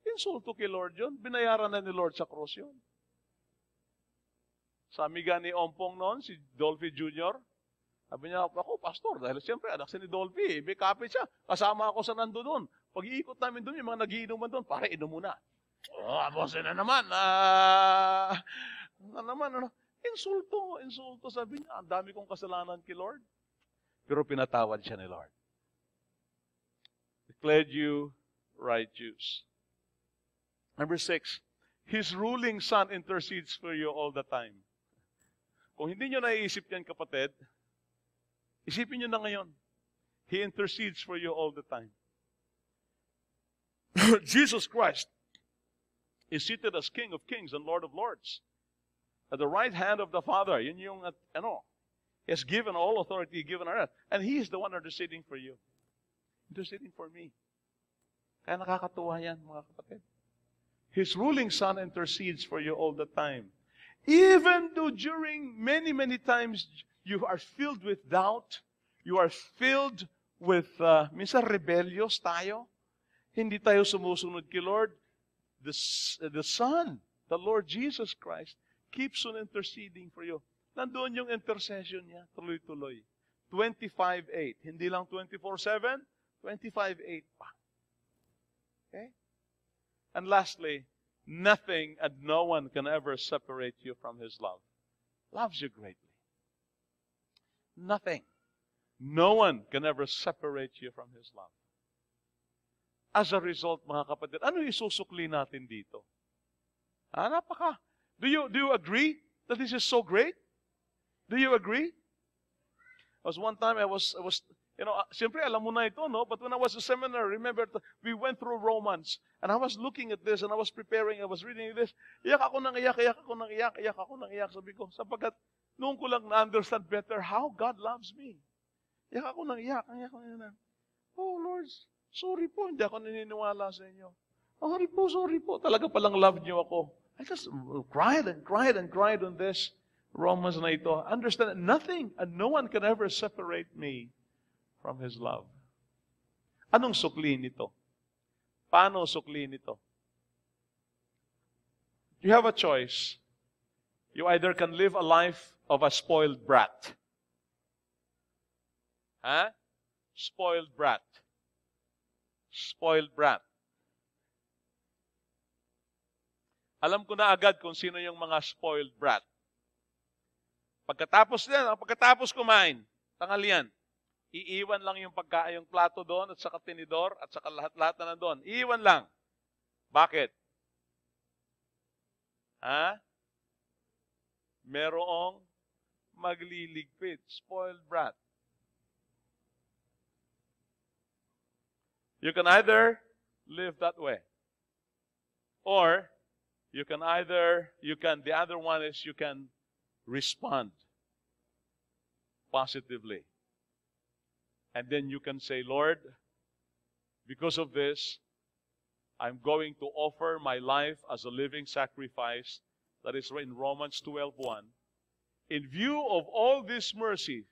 A: insulto kay Lord yun. Binayaran na ni Lord sa krus yun. Sa amiga ni Ompong noon, si Dolphy Jr., sabi niya, ako, pastor, dahil siyempre, anak si ni Dolphy, may kapit siya. Kasama ako sa nando doon. Pag iikot namin doon, yung mga nagiinuman doon, pare, inom muna. Boss, na naman. Ano? Insulto. Sabi niya, ang dami kong kasalanan kay Lord. Pero pinatawad siya ni Lord. Declared you righteous. Number 6, His ruling Son intercedes for you all the time. Kung hindi nyo naiisip yan, kapatid, isipin nyo na ngayon. He intercedes for you all the time. Jesus Christ is seated as King of Kings and Lord of Lords. At the right hand of the Father. Yun yung, He has given all authority given on earth. And He is the one interceding for you. Interceding for me. Kaya nakakatuwa yan, mga kapatid. His ruling Son intercedes for you all the time. Even though during many, many times you are filled with doubt, you are filled with, minsan rebellious tayo, hindi tayo sumusunod kay Lord, the Son, the Lord Jesus Christ, keeps on interceding for you. Nandoon yung intercession niya, tuloy-tuloy. 25:8. Hindi lang 24/7, 25:8 pa. Okay? And lastly, nothing and no one can ever separate you from His love. Loves you greatly. Nothing. No one can ever separate you from His love. As a result, mga kapatid, ano isusukli natin dito? Napaka. Do you agree that this is so great? Do you agree? One time I was siyempre alam mo na ito, no? But when I was a seminar, remember, we went through Romans, and I was looking at this, and I was preparing, I was reading this, iyak ako nang iyak. Sabi ko, sapagkat noon ko lang na-understand better how God loves me. Iyak ako nang iyak. Oh Lord, sorry po, hindi ako naniniwala sa inyo. Sorry po. Talaga palang love niyo ako. I just cried on this Romans na ito. Understand that nothing and no one can ever separate me from His love. Anong sukli nito? Paano sukli nito? You have a choice. You either can live a life of a spoiled brat. Spoiled brat. spoiled brat. Alam ko na agad kung sino yung mga spoiled brat. Pagkatapos kumain, tanghalian, iiwan lang yung yung plato doon at saka tinidor at saka lahat-lahat na nandun. Iiwan lang. Bakit? Merong magliligpit. Spoiled brat. You can either live that way. Or, the other one is you can respond positively. And then you can say, Lord, because of this, I'm going to offer my life as a living sacrifice. That is in Romans 12:1. In view of all these mercies,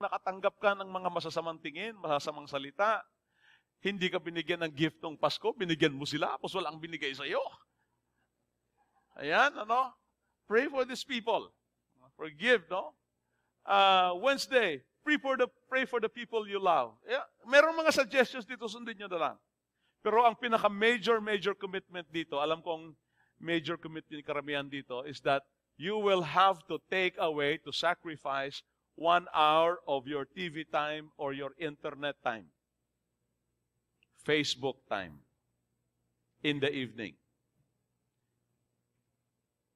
A: nakatanggap ka ng mga masasamang tingin, masasamang salita, hindi ka binigyan ng gift ng Pasko, binigyan mo sila, tapos walang binigay sa iyo. Ayan, pray for these people. Forgive, no? Wednesday, pray for the people you love. Yeah, merong mga suggestions dito, sundin nyo na lang. Pero ang pinaka-major commitment dito, alam kong major commitment karamihan dito, is that you will have to take away, to sacrifice 1 hour of your TV time or your internet time. Facebook time. In the evening.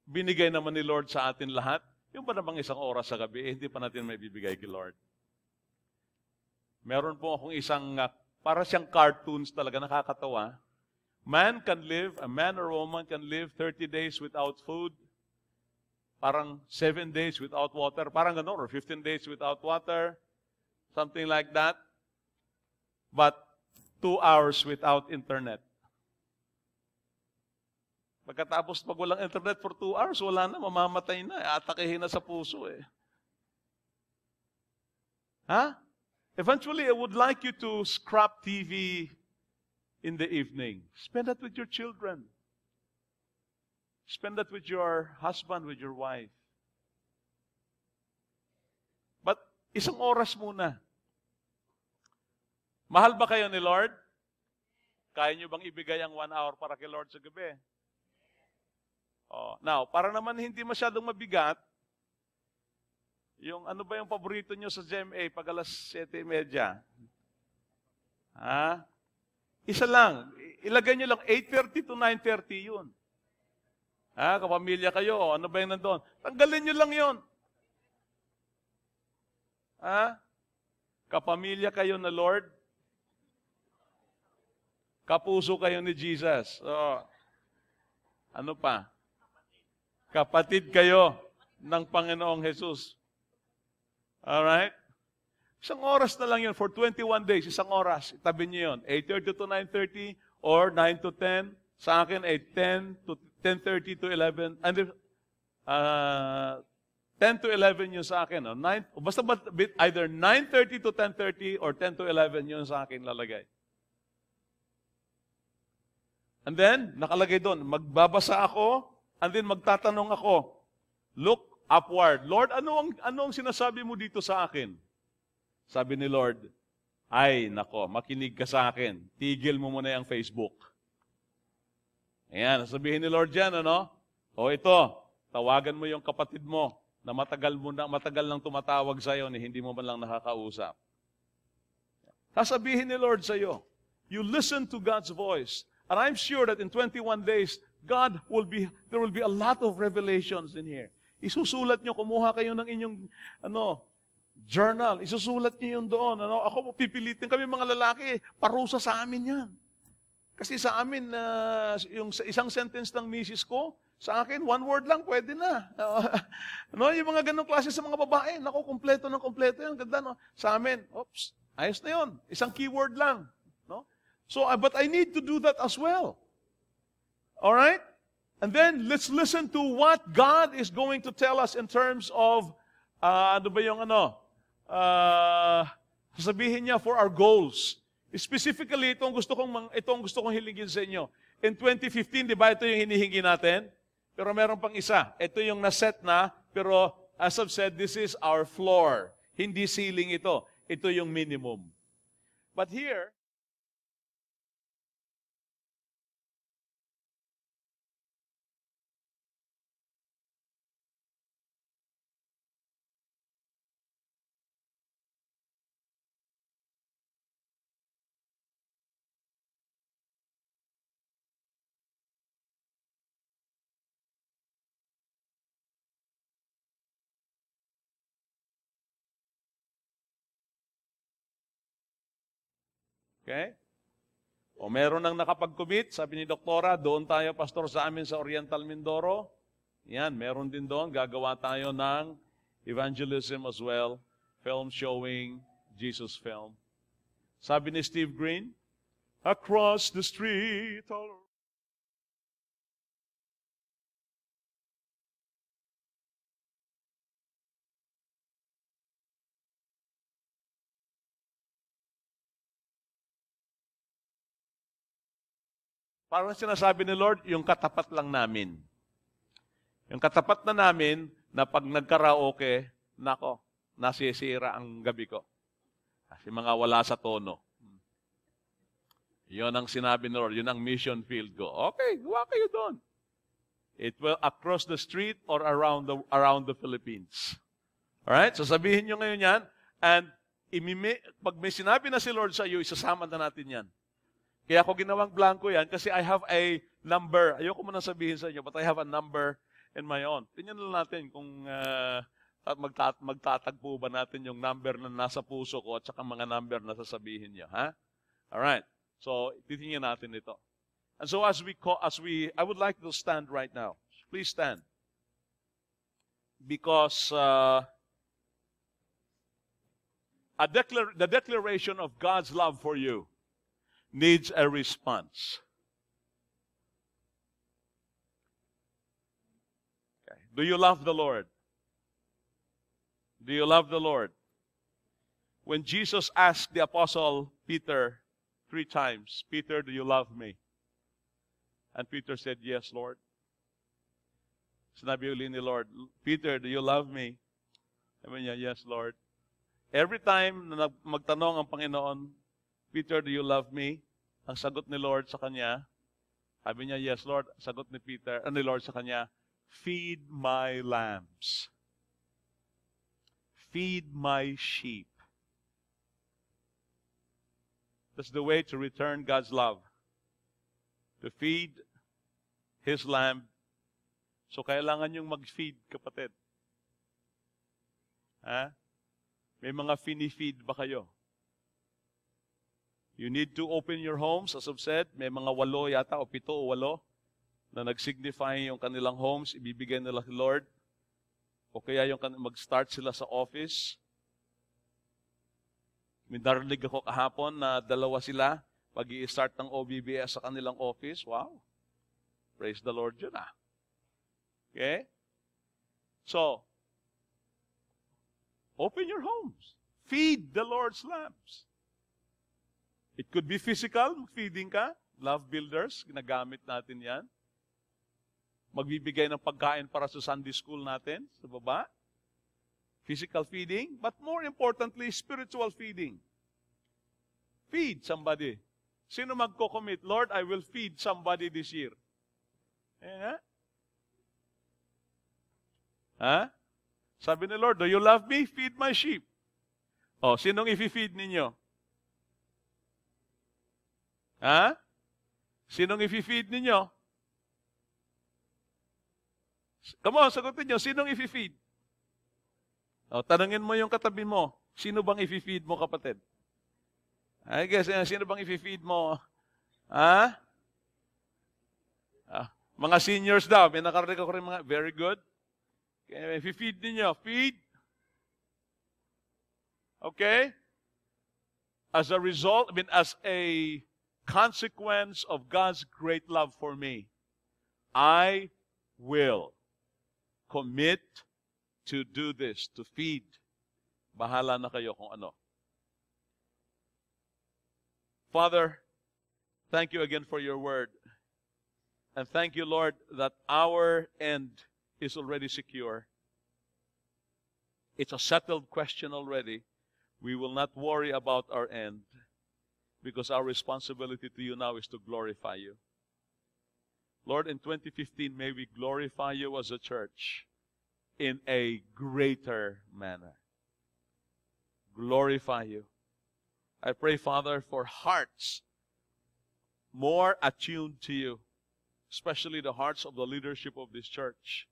A: Binigay naman ni Lord sa atin lahat. Yung ba namang 1 oras sa gabi, hindi pa natin may bibigay kay Lord. Meron po akong isang, para siyang cartoons talaga, nakakatawa. A man or woman can live 30 days without food, parang 7 days without water, parang gano'n, or 15 days without water, something like that. But 2 hours without internet. Pagkatapos pag walang internet for 2 hours, wala na, mamamatay na, atakihin na sa puso eh. Eventually, I would like you to scrap TV in the evening. Spend that with your children. Spend that with your husband, with your wife. But 1 oras muna. Mahal ba kayo ni Lord? Kaya nyo bang ibigay ang 1 hour para kay Lord sa gabi? Now, para naman hindi masyadong mabigat, yung ano ba yung paborito nyo sa GMA pag alas 7:30? Isa lang. Ilagay nyo lang 8:30 to 9:30 yun. Kapamilya kayo, ano ba yung nandun? Tanggalin nyo lang yun. Kapamilya kayo na Lord. Kapuso kayo ni Jesus. Ano pa? Kapatid kayo ng Panginoong Jesus. Alright? 1 oras na lang yun. For 21 days, 1 oras. Itabi niyo yun. 8:30 to 9:30 or 9 to 10. Sa akin ay 10 to 10:30 to 11. And 10 to 11 yun sa akin. Basta either 9:30 to 10:30 or 10 to 11 yun sa akin lalagay. And then, nakalagay doon, magbabasa ako, and then magtatanong ako, look upward. Lord, ano ang sinasabi mo dito sa akin? Sabi ni Lord, ay, nako, makinig ka sa akin. Tigil mo muna yung Facebook. Ayan, sabihin ni Lord yan, ito, tawagan mo yung kapatid mo na matagal nang tumatawag sa iyo, hindi mo man lang nakakausap. Sasabihin ni Lord sa iyo, you listen to God's voice. And I'm sure that in 21 days, there will be a lot of revelations in here. Isusulat nyo, kumuha kayo ng inyong, journal. Isusulat nyo yun doon. Ako, pipilitin kami mga lalaki, parusa sa amin yan. Kasi sa amin, yung isang sentence ng misis ko, sa akin, 1 word lang, pwede na. Yung mga ganong klase sa mga babae, kompleto yan. Ganda, Sa amin, ayos na yun. Isang keyword lang. So, but I need to do that as well. All right? And then, let's listen to what God is going to tell us in terms of, sasabihin niya for our goals. Specifically, itong gusto kong hilingin sa inyo. In 2015, di ba, ito yung hinihingi natin? Pero meron pang isa. Ito yung naset na, pero as I've said, this is our floor. Hindi ceiling ito. Ito yung minimum. But here, okay? O meron nang nakapag-commit, sabi ni Doktora, doon tayo, Pastor, sa amin sa Oriental Mindoro. Yan, meron din doon. Gagawa tayo ng evangelism as well. Film showing, Jesus film. Sabi ni Steve Green, across the street, all parang sinasabi ni Lord, yung katapat lang namin. Yung katapat na namin, na pag nagkaraoke, nako, nasisira ang gabi ko. Kasi mga wala sa tono. Yun ang sinabi ni Lord, yun ang mission field ko. Okay, gawa kayo doon. It will across the street or around the Philippines. Alright? So sabihin nyo ngayon yan, and pag may sinabi na si Lord sa iyo, isasama na natin yan. Kaya ako ginawang blanco yan kasi I have a number. Ayoko mo na sabihin sa inyo, but I have a number in my own. Tingnan lang natin kung magtatagpo ba natin yung number na nasa puso ko at saka mga number na sasabihin niyo. Ha? Alright. So, titingnan natin ito. And so I would like to stand right now. Please stand. Because the declaration of God's love for you needs a response. Okay. Do you love the Lord? Do you love the Lord? When Jesus asked the Apostle Peter 3 times, Peter, do you love me? And Peter said, yes, Lord. Sinabi uli ni Lord, Peter, do you love me? Sabi niya, yes, Lord. Every time na magtanong ang Panginoon, Peter, do you love me? Ang sagot ni Lord sa kanya, sabi niya, yes, Lord. Sagot ni ni Lord sa kanya, feed my lambs. Feed my sheep. That's the way to return God's love. To feed His lamb. So, kailangan yung mag-feed, kapatid. Ha? May mga fini-feed ba kayo? You need to open your homes, as I've said. May mga 8 yata, o 7 o 8, na nag-signify yung kanilang homes, ibibigay nila kay Lord. O kaya yung mag-start sila sa office. May narinig ako kahapon na 2 sila, pag i-start ng OBBS sa kanilang office. Wow! Praise the Lord yun ah. Okay? So, open your homes. Feed the Lord's lambs. It could be physical, feeding ka. Love builders, ginagamit natin yan. Magbibigay ng pagkain para sa Sunday school natin, sa baba. Physical feeding, but more importantly, spiritual feeding. Feed somebody. Sino magko-commit? Lord, I will feed somebody this year. Eh, ha? Sabi ni Lord, do you love me? Feed my sheep. Oh, sinong i-feed ninyo? Ha? Sinong i-feed ninyo? Come on, sagutin nyo. Sinong i-feed? O, tanungin mo yung katabi mo. Sino bang i-feed mo, kapatid? I guess, sino bang i-feed mo? Ha? Mga seniors daw. May nakarinig ako rin mga, very good. Okay, i-feed ninyo. Feed. Okay? As a result, as a consequence of God's great love for me, I will commit to do this, to feed. Bahala na kayo kung ano. Father, thank you again for your word. And thank you, Lord, that our end is already secure. It's a settled question already. We will not worry about our end because our responsibility to you now is to glorify you. Lord, in 2015, may we glorify you as a church in a greater manner. Glorify you. I pray, Father, for hearts more attuned to you, especially the hearts of the leadership of this church.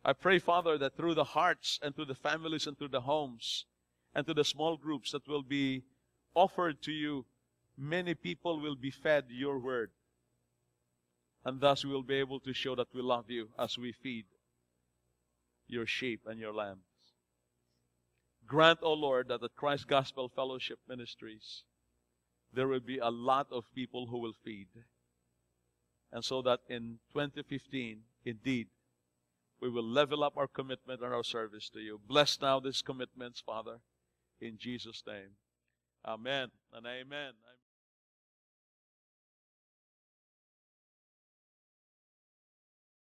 A: I pray, Father, that through the hearts and through the families and through the homes and to the small groups that will be offered to you, many people will be fed your word. And thus we will be able to show that we love you as we feed your sheep and your lambs. Grant, O Lord, that at Christ Gospel Fellowship Ministries, there will be a lot of people who will feed. And so that in 2015, indeed, we will level up our commitment and our service to you. Bless now these commitments, Father, in Jesus' name. Amen and amen.